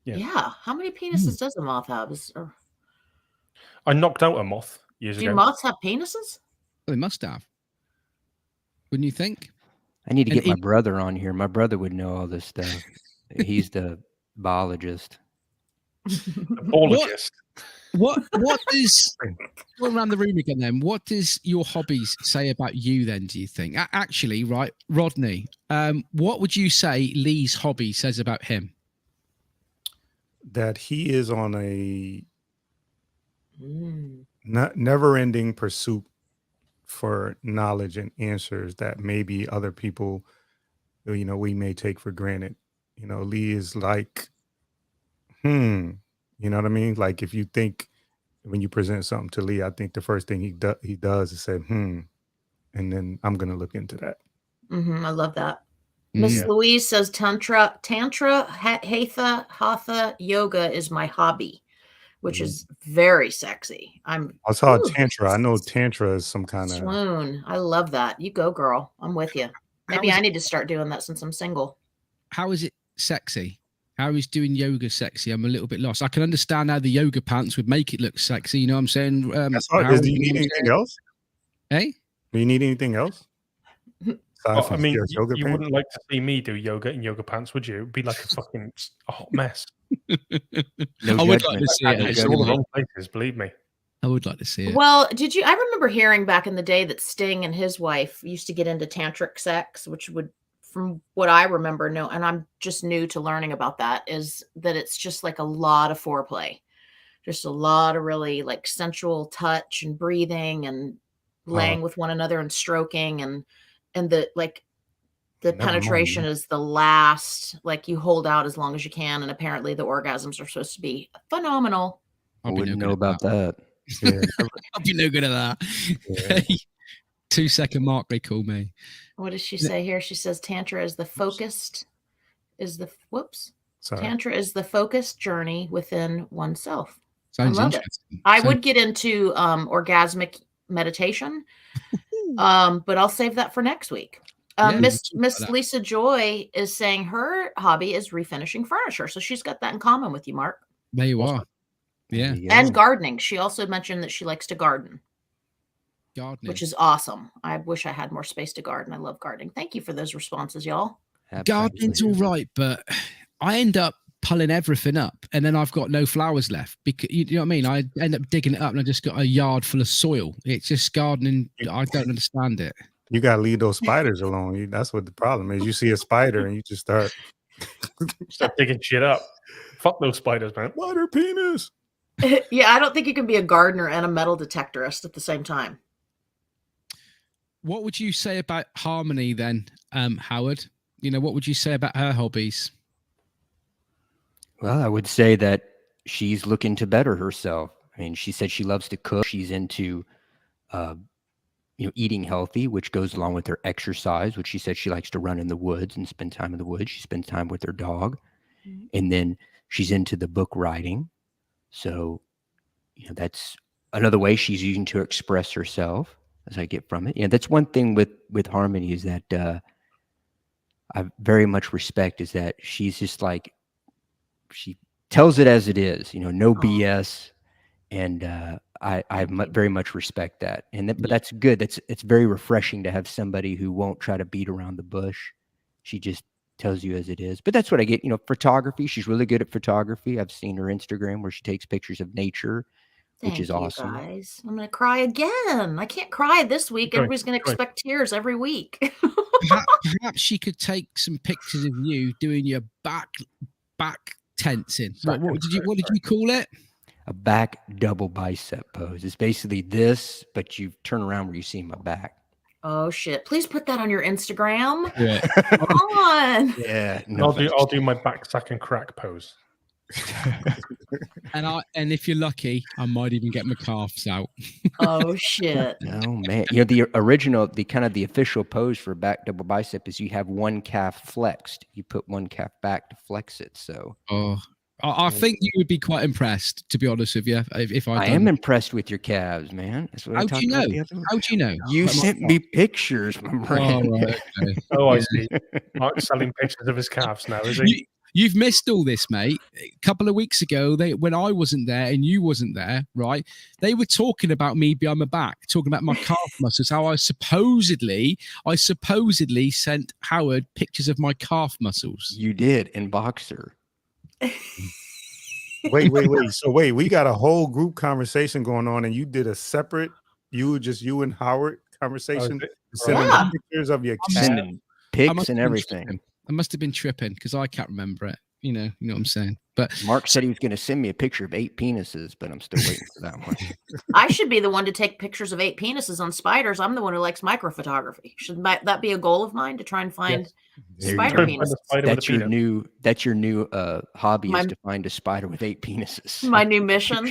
Yeah. How many penises does a moth have? I knocked out a moth years ago. Do moths have penises? Well, they must have. Wouldn't you think? I need to get my brother on here. My brother would know all this stuff. He's the biologist. The biologist. What does go around the room again then? What does your hobbies say about you then, do you think? Actually, right, Rodney, what would you say Lee's hobby says about him? That he is on a never-ending pursuit for knowledge and answers that maybe other people, you know, we may take for granted. You know, Lee is like, you know what I mean? Like if you think when you present something to Lee, I think the first thing he does is say, and then I'm going to look into that. I love that. Miss Louise says Tantra, Hatha yoga is my hobby, which is very sexy. I saw Tantra. I know Tantra is some kind of swoon. I love that. You go, girl. I'm with you. Maybe I need to start doing that since I'm single. How is it sexy? How is doing yoga sexy? I'm a little bit lost. I can understand how the yoga pants would make it look sexy. You know what I'm saying? Do you need anything else? Hey? Do you need anything else? I mean, you wouldn't like to see me do yoga in yoga pants, would you? It'd be like a hot mess. I would like to see it. It's all the wrong places, believe me. I would like to see it. Well, I remember hearing back in the day that Sting and his wife used to get into tantric sex, which would, from what I remember, and I'm just new to learning about that, is that it's just like a lot of foreplay. Just a lot of really like sensual touch and breathing and laying with one another and stroking and the penetration is the last, like you hold out as long as you can, and apparently the orgasms are supposed to be phenomenal. I wouldn't know about that. Yeah. I'll be no good at that. Yeah. 2 second mark, they call me. What does she say here? She says Tantra is the Tantra is the focused journey within oneself. Sounds I love interesting. it. I would get into orgasmic meditation, but I'll save that for next week. Miss Lisa Joy is saying her hobby is refinishing furniture, so she's got that in common with you, Mark. There you are. Yeah, and gardening. She also mentioned that she likes to garden. Gardening, which is awesome. I wish I had more space to garden. I love gardening. Thank you for those responses, y'all. Gardening's all right, but I end up pulling everything up and then I've got no flowers left because you know what I mean. I end up digging it up and I just got a yard full of soil. It's just gardening. I don't understand it. You gotta leave those spiders alone. That's what the problem is. You see a spider and you just start digging shit up. Fuck those spiders, man. Spider penis. Yeah, I don't think you can be a gardener and a metal detectorist at the same time. What would you say about Harmony then, Howard? You know, what would you say about her hobbies? Well, I would say that she's looking to better herself. I mean, she said she loves to cook. She's into, eating healthy, which goes along with her exercise, which she said she likes to run in the woods and spend time in the woods. She spends time with her dog. Mm-hmm. And then she's into the book writing. So, that's another way she's using to express herself, as I get from it. Yeah, that's one thing with Harmony is that I very much respect is that she's just like, she tells it as it is, no BS. And very much respect that. But that's good. It's very refreshing to have somebody who won't try to beat around the bush. She just tells you as it is. But that's what I get. Photography. She's really good at photography. I've seen her Instagram where she takes pictures of nature, which is awesome. Guys. I'm gonna cry again. I can't cry this week. Everybody's gonna expect tears every week. Perhaps she could take some pictures of you doing your back tensing. What did you call it? A back double bicep pose. It's basically this, but you turn around where you see my back. Oh shit! Please put that on your Instagram. Yeah. Come on. Yeah. No, I'll do my back sack and crack pose. and if you're lucky, I might even get my calves out. Oh shit! Oh man, the official pose for back double bicep is you have one calf flexed. You put one calf back to flex it. So, I think you would be quite impressed, to be honest with you. If I am impressed with your calves, man. That's what How do you know? How do you know? You sent me pictures, my friend. Oh, right, okay. I see. Mark's selling pictures of his calves now, is he? You've missed all this, mate. A couple of weeks ago, when I wasn't there and you wasn't there, right? They were talking about me behind my back, talking about my calf muscles, how I supposedly sent Howard pictures of my calf muscles. You did in Boxer. Wait. So we got a whole group conversation going on, and you did a separate, you and Howard conversation, sending pictures of your sending pics and everything. I must have been tripping because I can't remember it. You know what I'm saying? But Mark said he was going to send me a picture of 8 penises, but I'm still waiting for that one. I should be the one to take pictures of 8 penises on spiders. I'm the one who likes microphotography. Should that be a goal of mine to try and find spider penises? That's your new hobby is to find a spider with 8 penises. My new mission.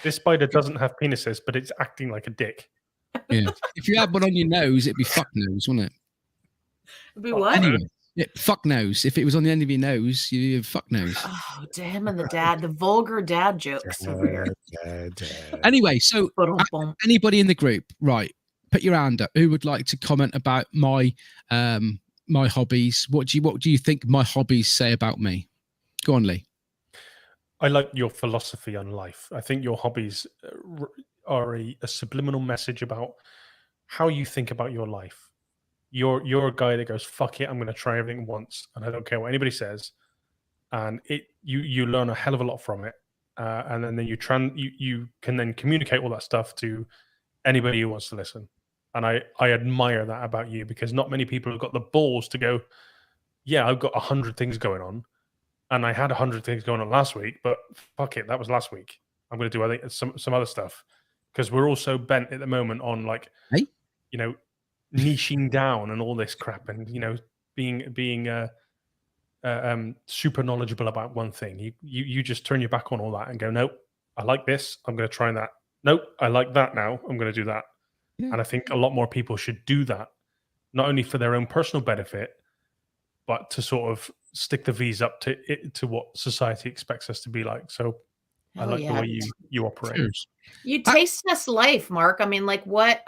This spider doesn't have penises, but it's acting like a dick. Yeah. If you had one on your nose, it'd be fuck nose, wouldn't it? It'd be what? Anyway, yeah, fuck nose. If it was on the end of your nose, you fuck nose. Oh, damn, and the vulgar dad jokes over here. Anyway, so anybody in the group, right? Put your hand up. Who would like to comment about my hobbies? What do you think my hobbies say about me? Go on, Lee. I like your philosophy on life. I think your hobbies are a subliminal message about how you think about your life. You're a guy that goes, fuck it, I'm going to try everything once, and I don't care what anybody says. And you learn a hell of a lot from it, and then you can then communicate all that stuff to anybody who wants to listen. And I admire that about you, because not many people have got the balls to go, yeah, I've got 100 things going on, and I had 100 things going on last week, but fuck it, that was last week. I'm going to do, I think, some other stuff, because we're all so bent at the moment on niching down and all this crap, and being super knowledgeable about one thing. You just turn your back on all that and go, nope, I like this, I'm going to try that. Nope, I like that now, I'm going to do that. And I think a lot more people should do that, not only for their own personal benefit, but to sort of stick the V's up to what society expects us to be like. So I like the way you operate. Cheers. You taste test life, Mark. I mean, like what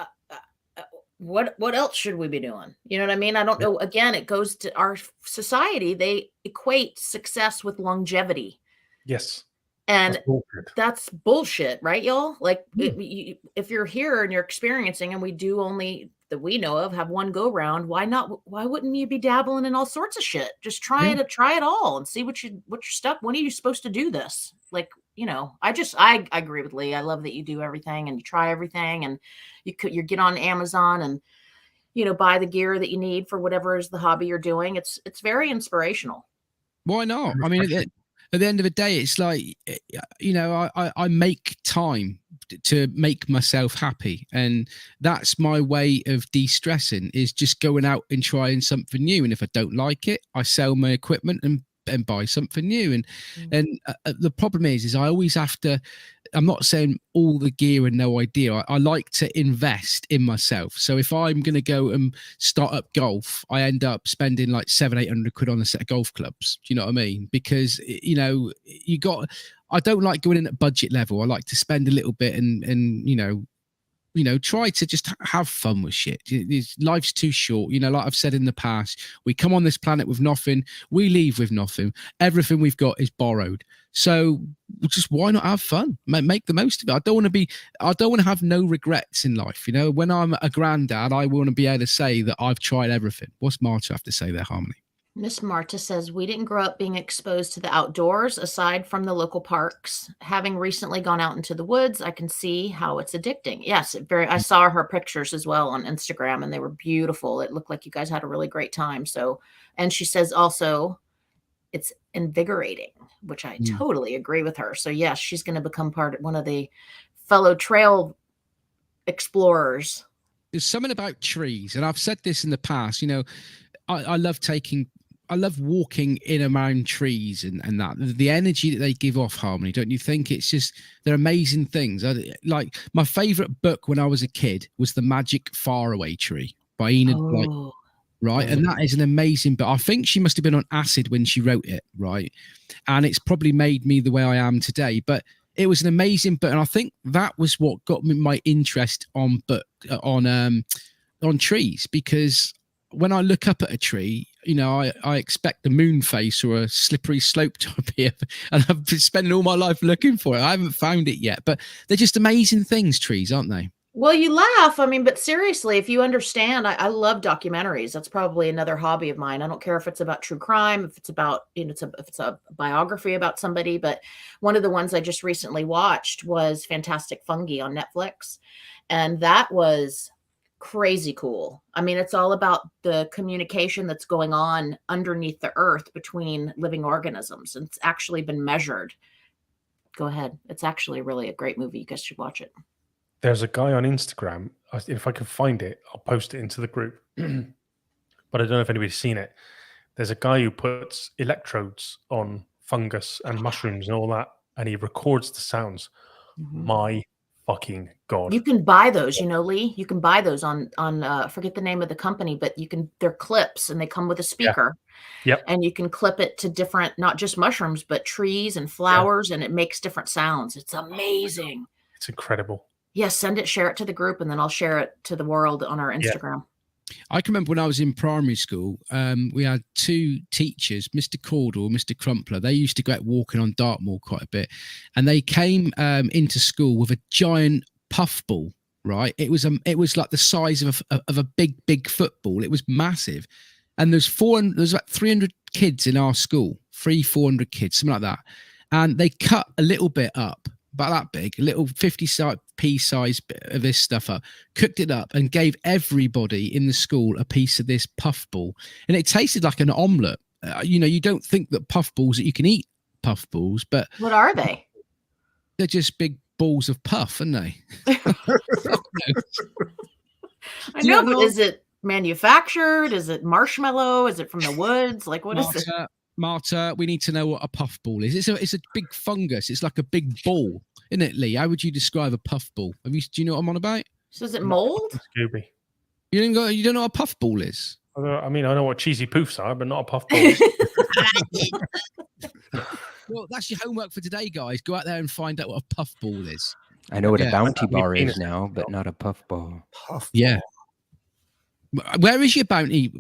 else should we be doing? You know what I mean? I don't know. Again, it goes to our society. They equate success with longevity. Yes. And that's bullshit, right, y'all? Like, if you're here and you're experiencing, and we do only that we know of have one go round, why wouldn't you be dabbling in all sorts of shit? Just try it all and see what you're stuck. When are you supposed to do this? Like, I agree with Lee. I love that you do everything and you try everything, and you get on Amazon and buy the gear that you need for whatever is the hobby you're doing. It's very inspirational. Why not? I mean, at the end of the day, it's like, I make time to make myself happy, and that's my way of de-stressing, is just going out and trying something new. And if I don't like it, I sell my equipment and buy something new. And the problem is I always have to, I'm not saying all the gear and no idea. I like to invest in myself. So if I'm going to go and start up golf, I end up spending like 700-800 quid on a set of golf clubs. Do you know what I mean? Because, I don't like going in at budget level. I like to spend a little bit and try to just have fun with shit. Life's too short. Like I've said in the past, we come on this planet with nothing. We leave with nothing. Everything we've got is borrowed. So just why not have fun? Make the most of it. I don't want to have no regrets in life. When I'm a granddad, I want to be able to say that I've tried everything. What's Marta have to say there, Harmony? Miss Marta says, we didn't grow up being exposed to the outdoors aside from the local parks. Having recently gone out into the woods, I can see how it's addicting. Yes, I saw her pictures as well on Instagram and they were beautiful. It looked like you guys had a really great time. So, and she says also it's invigorating, which I totally agree with her. So yes, she's going to become one of the fellow trail explorers. There's something about trees, and I've said this in the past, I love walking in around trees and that the energy that they give off, Harmony. Don't you think they're amazing things? Like my favorite book when I was a kid was The Magic Faraway Tree by Enid Blyton, right? And that is an amazing book. I think she must have been on acid when she wrote it, right? And it's probably made me the way I am today, but it was an amazing book. And I think that was what got me my interest on trees, because when I look up at a tree, I expect a moon face or a slippery slope to appear, and I've been spending all my life looking for it. I haven't found it yet, but they're just amazing things, trees, aren't they? Well, you laugh. I mean, but seriously, if you understand, I love documentaries. That's probably another hobby of mine. I don't care if it's about true crime, if it's about, if it's a biography about somebody, but one of the ones I just recently watched was Fantastic Fungi on Netflix. And that was crazy cool. I mean, it's all about the communication that's going on underneath the earth between living organisms. And it's actually been measured. Go ahead. It's actually really a great movie. You guys should watch it. There's a guy on Instagram. If I can find it, I'll post it into the group. But I don't know if anybody's seen it. There's a guy who puts electrodes on fungus and mushrooms and all that, and he records the sounds. My fucking God. You can buy those, Lee. You can buy those on I forget the name of the company, but they're clips and they come with a speaker. Yep. And you can clip it to different, not just mushrooms, but trees and flowers, and it makes different sounds. It's amazing. It's incredible. Yes, share it to the group, and then I'll share it to the world on our Instagram. I can remember when I was in primary school, we had two teachers, Mr. Caudle, Mr. Crumpler. They used to go out walking on Dartmoor quite a bit, and they came into school with a giant puffball. Right, it was like the size of a big football. It was massive, and there's about 300 kids in our school, 400 kids, something like that, and they cut a little bit up. About that big, a little 50p size bit of this stuff up, cooked it up, and gave everybody in the school a piece of this puffball. And it tasted like an omelette. You don't think that puffballs, that you can eat puffballs, but what are they? They're just big balls of puff, aren't they? I know, but is it manufactured? Is it marshmallow? Is it from the woods? Like, what is it? Marta, we need to know what a puffball is. It's a big fungus. It's like a big ball, isn't it, Lee? How would you describe a puffball? Do you know what I'm on about? So is it mold? Scooby. You don't know what a puffball is? I mean, I know what cheesy poofs are, but not a puffball. Well, that's your homework for today, guys. Go out there and find out what a puffball is. I know what a bounty bar is now, but not a puffball. Yeah. Where is your bounty?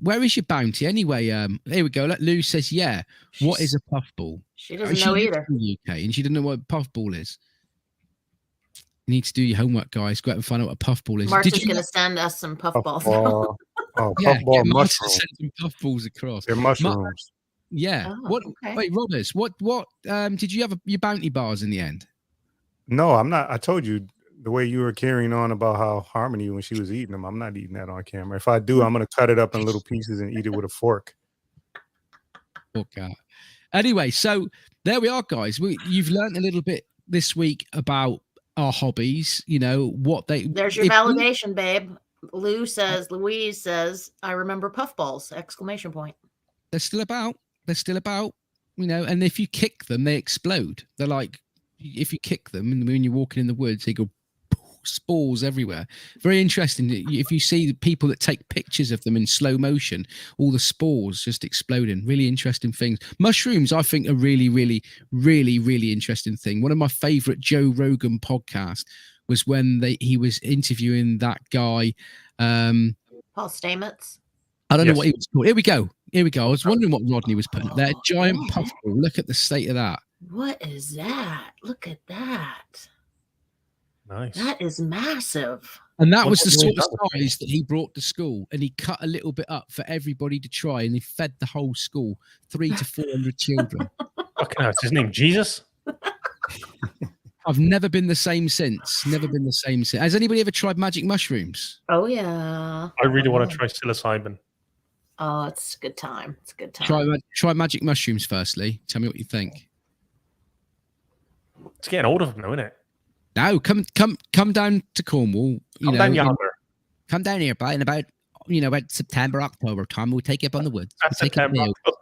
Anyway, here we go. Lou says, yeah. What is a puffball? She doesn't know either. In the UK, and she doesn't know what a puffball is. You need to do your homework, guys. Go out and find out what a puffball is. Marta's going to send us some puffballs. Puffball mushrooms. Send some puffballs across. They're mushrooms. Yeah. Okay. Wait, Robbers, what did you have your bounty bars in the end? No, I'm not. I told you the way you were carrying on about how Harmony when she was eating them. I'm not eating that on camera. If I do, I'm going to cut it up in little pieces and eat it with a fork. Okay. Anyway, so there we are, guys. You've learned a little bit this week about our hobbies. There's your validation, babe. Louise says, I remember puffballs! ! They're still about. And if you kick them, they explode. They're like, if you kick them and when you're walking in the woods, they go spores everywhere. Very interesting. If you see the people that take pictures of them in slow motion, all the spores just exploding. Really interesting things. Mushrooms, I think, are really, really, really, really interesting thing. One of my favorite Joe Rogan podcasts was when he was interviewing that guy. Paul Stamets. I don't know Yes. what he was called. Here we go. I was wondering what Rodney was putting up there. Oh, Giant man. puffball. Look at the state of that. What is that? Look at that. Nice. That is massive. And that What was the was sort that of size that he brought to school, and he cut a little bit up for everybody to try, and he fed the whole school, 300 to 400 children. Fucking hell, is his name Jesus? I've never been the same since. Never been the same since. Has anybody ever tried magic mushrooms? Oh yeah. I really want to try psilocybin. Oh, it's a good time. It's a good time. Try magic mushrooms firstly. Tell me what you think. It's getting old of them now, isn't it? Now, come down to Cornwall. Come down yonder. Come down here, in about September, October time. We'll take you up on the woods. That's We'll take you up September. the hills,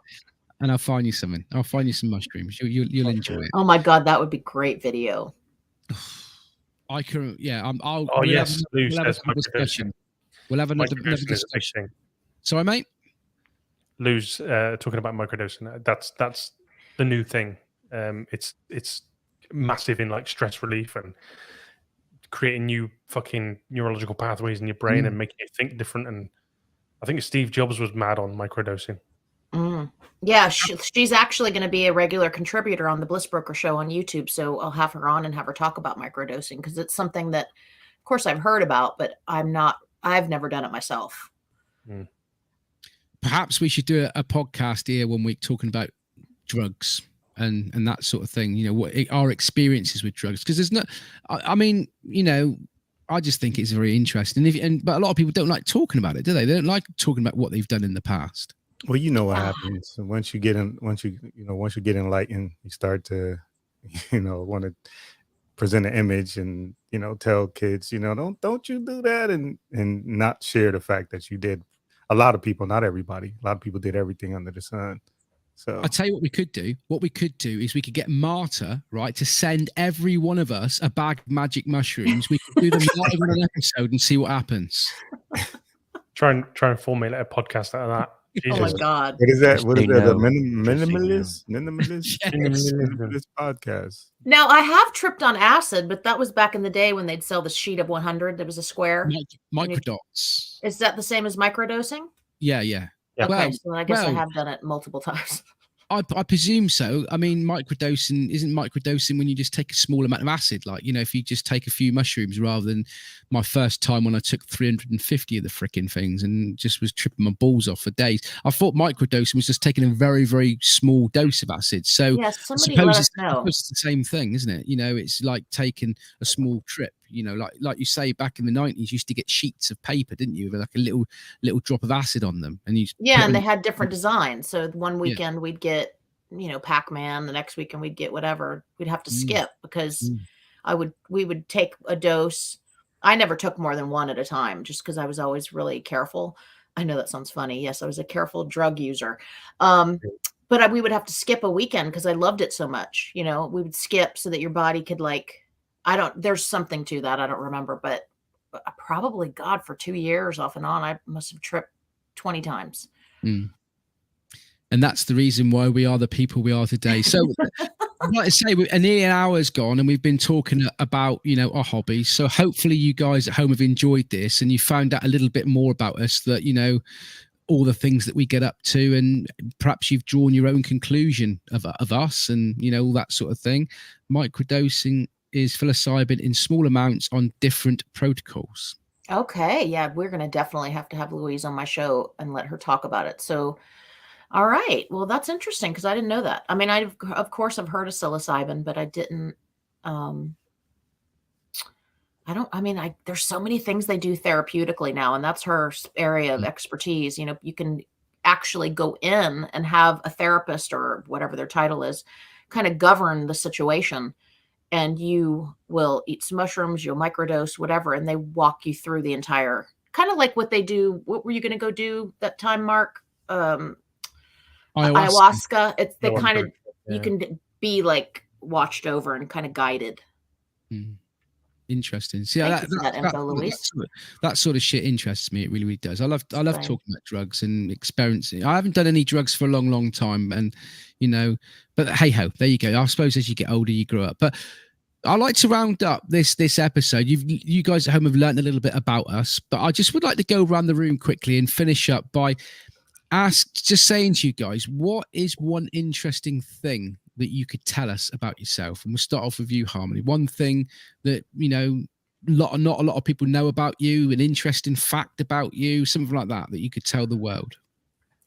and I'll find you something. I'll find you some mushrooms. You'll enjoy it. Oh my God, that would be great video. I can, yeah. Oh, we'll yes, Lou we'll have says a discussion. We'll have another Microdosing is a big discussion. thing. Sorry, mate. Lou's talking about microdosing. That's the new thing. It's massive in like stress relief and creating new fucking neurological pathways in your brain and making you think different. And I think Steve Jobs was mad on microdosing. Yeah, she's actually going to be a regular contributor on the Bliss Broker show on YouTube. So I'll have her on and have her talk about microdosing because it's something that, of course, I've heard about, but I've never done it myself. Perhaps we should do a podcast here one week talking about drugs and that sort of thing. What our experiences with drugs, because there's no. I mean, I just think it's very interesting. But a lot of people don't like talking about it, do they? They don't like talking about what they've done in the past. Well, you know what happens once you get enlightened, you start to, want to present an image and tell kids, don't you do that, and not share the fact that you did. A lot of people, not everybody, a lot of people did everything under the sun. So I'll tell you what we could do. What we could do is we could get Marta, right, to send every one of us a bag of magic mushrooms. We could do them live on an episode and see what happens. Try and formulate a podcast out of that. Jesus. Oh my God. what is that? What is that? The Minimalist? Minimalist podcast. Now, I have tripped on acid, but that was back in the day when they'd sell the sheet of 100. There was a square. Microdots. Is that the same as microdosing? Yeah. Yeah. Okay, so I guess I have done it multiple times. I presume so. I mean, isn't microdosing when you just take a small amount of acid? Like, if you just take a few mushrooms rather than my first time when I took 350 of the freaking things and just was tripping my balls off for days. I thought microdosing was just taking a very, very small dose of acid. So Yes, somebody I suppose let us know. it's the same thing, isn't it? It's like taking a small trip. Like you say, back in the 90s, you used to get sheets of paper, didn't you, with like a little drop of acid on them, and and they had different designs. So one weekend we'd get, Pac-Man. The next weekend we'd get whatever. We'd have to skip because we would take a dose. I never took more than one at a time, just because I was always really careful. I know that sounds funny. Yes, I was a careful drug user. But we would have to skip a weekend because I loved it so much. We would skip so that your body could there's something to that. I don't remember, but I probably, God, for 2 years off and on, I must have tripped 20 times. And that's the reason why we are the people we are today. So like I say, nearly an hour's gone and we've been talking about, our hobbies. So hopefully you guys at home have enjoyed this and you found out a little bit more about us, that, all the things that we get up to, and perhaps you've drawn your own conclusion of us and, all that sort of thing. Microdosing is psilocybin in small amounts on different protocols. Okay. Yeah. We're going to definitely have to have Louise on my show and let her talk about it. So, all right. Well, that's interesting because I didn't know that. I mean, of course I've heard of psilocybin, but I didn't, there's so many things they do therapeutically now, and that's her area of expertise. You can actually go in and have a therapist or whatever their title is kind of govern the situation. And you will eat some mushrooms, you'll microdose, whatever, and they walk you through the entire, kind of like what they do. What were you going to go do that time, Mark? Ayahuasca. You can be like watched over and kind of guided. Interesting. See, that info, Louise. That sort of shit interests me. It really, really does. I love talking about drugs and experiencing. I haven't done any drugs for a long, long time, and but hey ho, there you go. I suppose as you get older, you grow up. But I like to round up this episode. You guys at home have learned a little bit about us, but I just would like to go around the room quickly and finish up by just saying to you guys, what is one interesting thing that you could tell us about yourself? And we'll start off with you, Harmony. One thing that not a lot of people know about you, an interesting fact about you, something like that you could tell the world.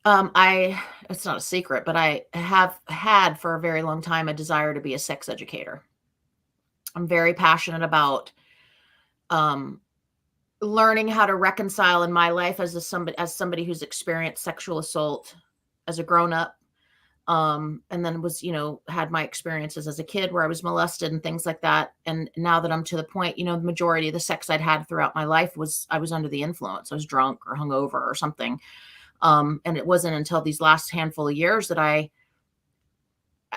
It's not a secret, but I have had for a very long time a desire to be a sex educator. I'm very passionate about learning how to reconcile in my life as somebody who's experienced sexual assault as a grown-up, and then was, had my experiences as a kid where I was molested and things like that. And now that I'm to the point, the majority of the sex I'd had throughout my life I was under the influence. I was drunk or hungover or something. And it wasn't until these last handful of years that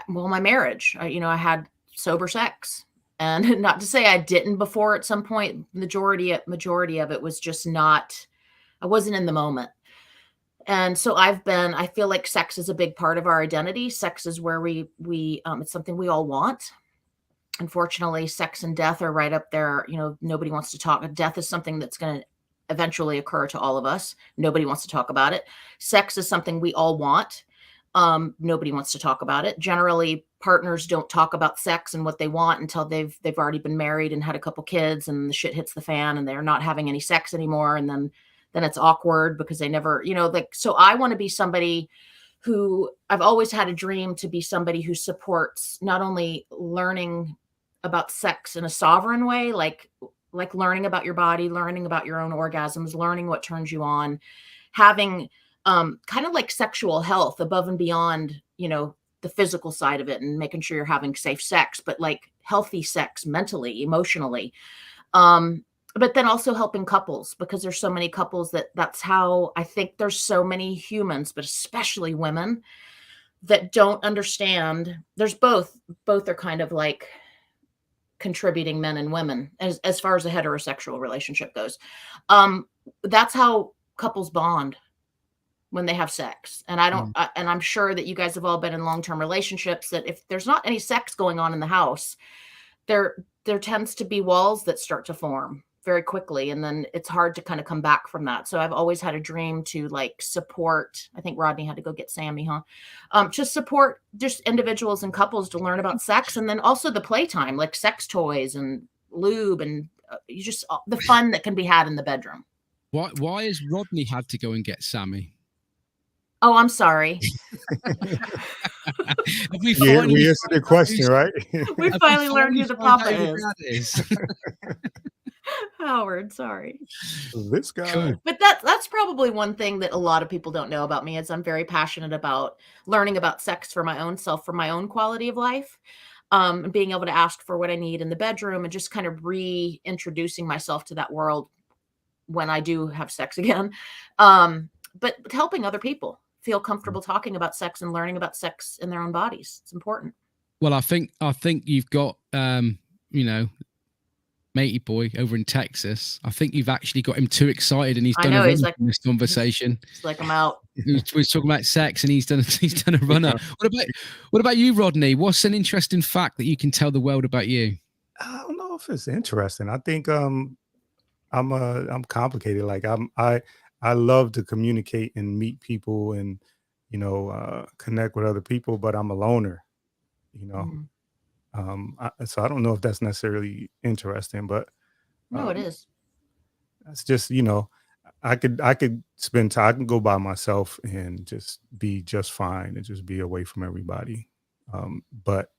my marriage, I had sober sex. And not to say I didn't before at some point. Majority of it was just not, I wasn't in the moment. And so I feel like sex is a big part of our identity. Sex is where it's something we all want. Unfortunately, sex and death are right up there. Nobody wants to talk. Death is something that's going to eventually occur to all of us. Nobody wants to talk about it. Sex is something we all want. Nobody wants to talk about it. Generally, partners don't talk about sex and what they want until they've already been married and had a couple kids, and the shit hits the fan and they're not having any sex anymore. And then it's awkward because they never, so I want to be somebody who, I've always had a dream to be somebody who supports not only learning about sex in a sovereign way, like learning about your body, learning about your own orgasms, learning what turns you on, having kind of like sexual health above and beyond, the physical side of it, and making sure you're having safe sex, but like healthy sex mentally, emotionally. But then also helping couples, because there's so many couples that's how I think there's so many humans, but especially women, that don't understand. There's both are kind of like contributing men and women as far as a heterosexual relationship goes. That's how couples bond when they have sex. And and I'm sure that you guys have all been in long-term relationships, that if there's not any sex going on in the house, there tends to be walls that start to form very quickly. And then it's hard to kind of come back from that. So I've always had a dream to like support, I think Rodney had to go get Sammy, to support just individuals and couples to learn about sex. And then also the playtime, like sex toys and lube, and the fun that can be had in the bedroom. Why has Rodney had to go and get Sammy? Oh, I'm sorry. we answered the question, right? We finally learned who the papa is. Howard, sorry. This guy. Cool. But that's probably one thing that a lot of people don't know about me, is I'm very passionate about learning about sex for my own self, for my own quality of life, and being able to ask for what I need in the bedroom, and just kind of reintroducing myself to that world when I do have sex again. But helping other people feel comfortable talking about sex and learning about sex in their own bodies. It's important. Well, I think you've got, matey boy over in Texas. I think you've actually got him too excited, and he's done a run in this conversation. It's like, I'm out. We're talking about sex, and he's done a runner. What about you, Rodney? What's an interesting fact that you can tell the world about you? I don't know if it's interesting. I think I'm complicated. Like I love to communicate and meet people and, connect with other people, but I'm a loner, so I don't know if that's necessarily interesting, but no, it is. That's just, I could spend time, I can go by myself and just be just fine and just be away from everybody. But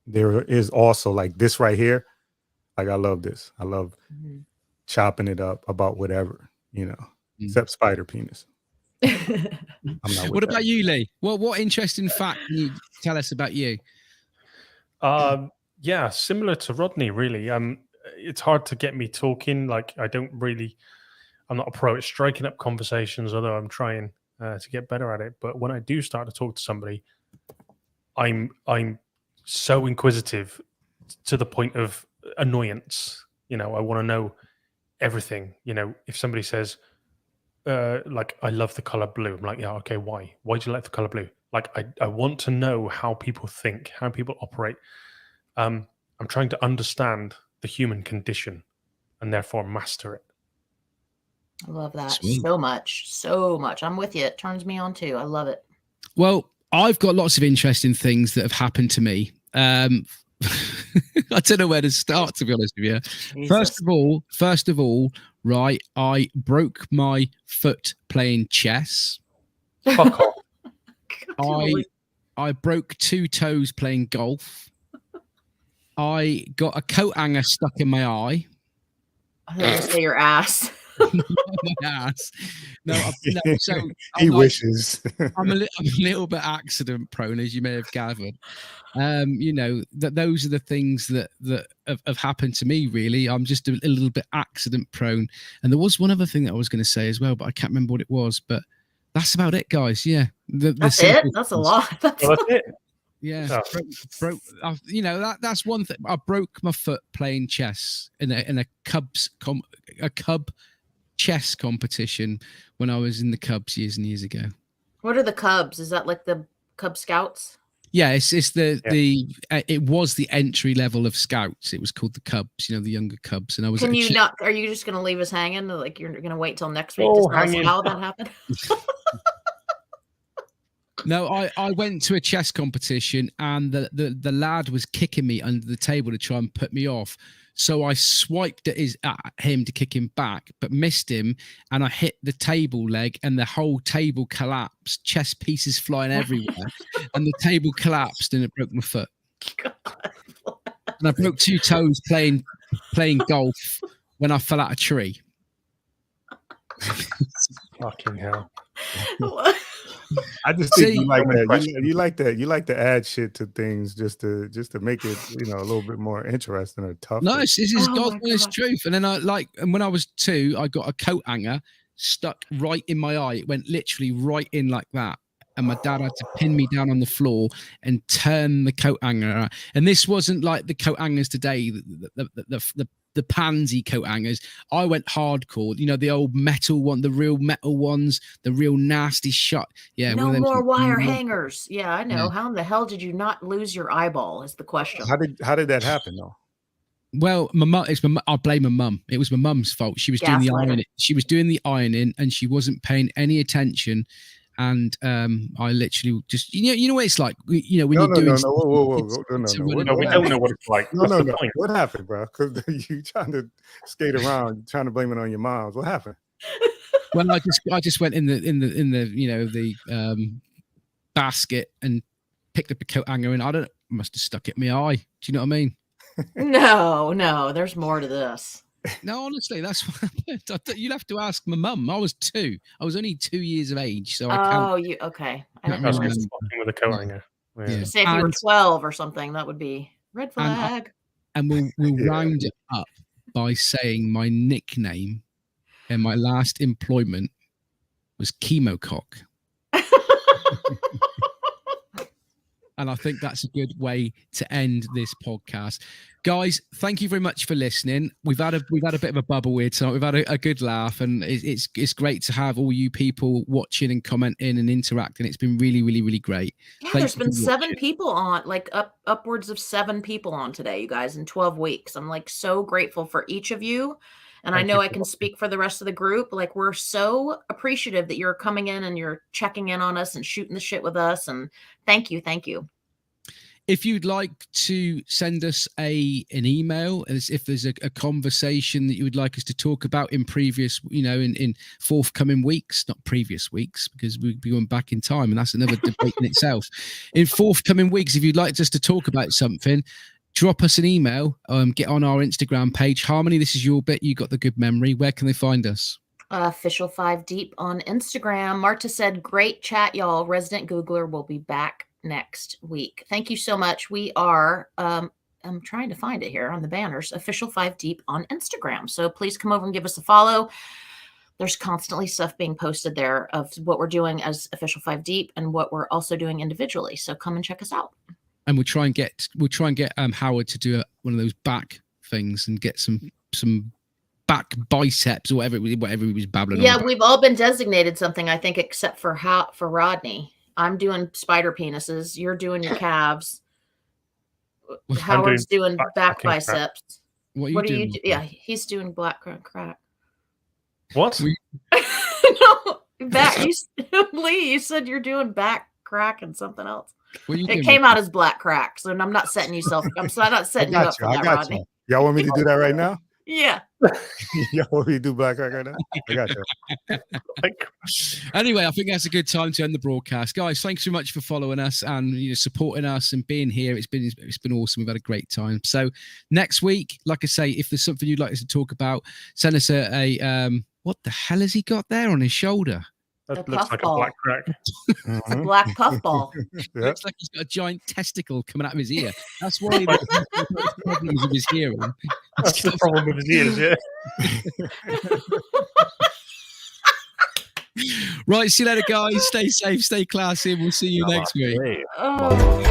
there is also like this right here. Like, I love this. I love chopping it up about whatever, except spider penis. What about you, Lee? What interesting fact can you tell us about you? Yeah, similar to Rodney, really. It's hard to get me talking. Like, I'm not a pro at striking up conversations, although I'm trying to get better at it. But when I do start to talk to somebody, I'm so inquisitive to the point of annoyance. I want to know everything. If somebody says, like, I love the color blue, I'm like, yeah, okay, why? Why do you like the color blue? Like, I want to know how people think, how people operate. I'm trying to understand the human condition and therefore master it. I love that Sweet. so much. So much. I'm with you. It turns me on too. I love it. Well, I've got lots of interesting things that have happened to me. I don't know where to start, to be honest with you. Jesus. First of all, right, I broke my foot playing chess. Fuck off. I broke 2 toes playing golf. I got a coat hanger stuck in my eye. I was gonna say your ass. My ass. No, so he wishes. I'm a little bit accident prone, as you may have gathered. You know, that those are the things that have happened to me. Really, I'm just a little bit accident prone. And there was one other thing that I was going to say as well, but I can't remember what it was. But that's about it, guys. Yeah, That's it. That's a lot. That's it. Yeah, broke. You know, that's one thing. I broke my foot playing chess in a cub chess competition when I was in the Cubs years and years ago. What are the Cubs? Is that like the Cub Scouts? Yeah, it's it was the entry level of Scouts. It was called the Cubs, you know, the younger Cubs. And I was. Can you not? Are you just going to leave us hanging? Like you're going to wait till next week to tell us how that happened? No, I went to a chess competition and the lad was kicking me under the table to try and put me off. So I swiped at him to kick him back, but missed him, and I hit the table leg, and the whole table collapsed. Chess pieces flying everywhere, and the table collapsed, and it broke my foot. And I broke 2 toes playing golf when I fell out a tree. Fucking hell. I just think you like that. You like that. You like to add shit to things just to make it, you know, a little bit more interesting or tough. No, this is God's honest truth. And then and when I was 2, I got a coat hanger stuck right in my eye. It went literally right in like that. And my dad had to pin me down on the floor and turn the coat hanger. And this wasn't like the coat hangers today, the pansy coat hangers. I went hardcore, you know, the old metal one, the real metal ones, the real nasty shot. Yeah. No more wire hangers. Yeah, I know. Yeah. How in the hell did you not lose your eyeball is the question. How did that happen though? Well, I blame my mum. It was my mum's fault. She was doing the ironing. She was doing the ironing and she wasn't paying any attention. And I literally just, you know what it's like, you know, when you're doing. No, we don't know what it's like. No. What happened, bro? Because you trying to skate around, trying to blame it on your moms. What happened? Well, I just went in the you know, the basket and picked up a coat hanger, and I must have stuck it in my eye. Do you know what I mean? No, there's more to this. No, honestly, that's what happened. You'll have to ask my mum. I was 2. I was only 2 years of age, so I can't. Okay. I was fucking with a coat hanger. Yeah. Say if you were 12 or something, that would be red flag. And we'll round it up by saying my nickname in my last employment was Chemocock. And I think that's a good way to end this podcast. Guys, thank you very much for listening. We've had a bit of a bubble here tonight. We've had a good laugh, and it's great to have all you people watching and commenting and interacting. It's been really, really, really great. Yeah, there's been 7 people on, like upwards of 7 people on today, you guys, in 12 weeks. I'm like so grateful for each of you. And I know I can speak for the rest of the group. Like, we're so appreciative that you're coming in and you're checking in on us and shooting the shit with us. And thank you. Thank you. If you'd like to send us an email, as if there's a conversation that you would like us to talk about in previous, you know, in forthcoming weeks, not previous weeks, because we'd be going back in time, and that's another debate in itself. In forthcoming weeks, if you'd like us to talk about something, drop us an email, get on our Instagram page. Harmony, this is your bit. You got the good memory. Where can they find us? Official 5 Deep on Instagram. Marta said, great chat, y'all. Resident Googler will be back next week. Thank you so much. We are, I'm trying to find it here on the banners, Official 5 Deep on Instagram. So please come over and give us a follow. There's constantly stuff being posted there of what we're doing as Official 5 Deep and what we're also doing individually. So come and check us out. And we'll try and get Howard to do one of those back things and get some back biceps or whatever he was babbling on. Yeah, we've all been designated something, I think, except for Rodney. I'm doing spider penises. You're doing your calves. Howard's doing back fucking biceps. What What are are you you? doing? Yeah, he's doing black crack. What? No, back. Lee, you said you're doing back crack and something else. What are you It doing? came out as black crack, so I'm not setting you up. I'm not setting you up for that, Rodney. You. Y'all want me to do that right now? Yeah. Y'all want me to do black crack right now? I got you. Anyway, I think that's a good time to end the broadcast, guys. Thanks so much for following us and supporting us and being here. It's been awesome. We've had a great time. So next week, like I say, if there's something you'd like us to talk about, send us a what the hell has he got there on his shoulder? That looks like a black crack. It's a black puffball. Looks like he's got a giant testicle coming out of his ear. That's why the problems with his hearing. That's the problem with his ears, yeah. Right, see you later, guys. Stay safe, stay classy, and we'll see you next week. Oh.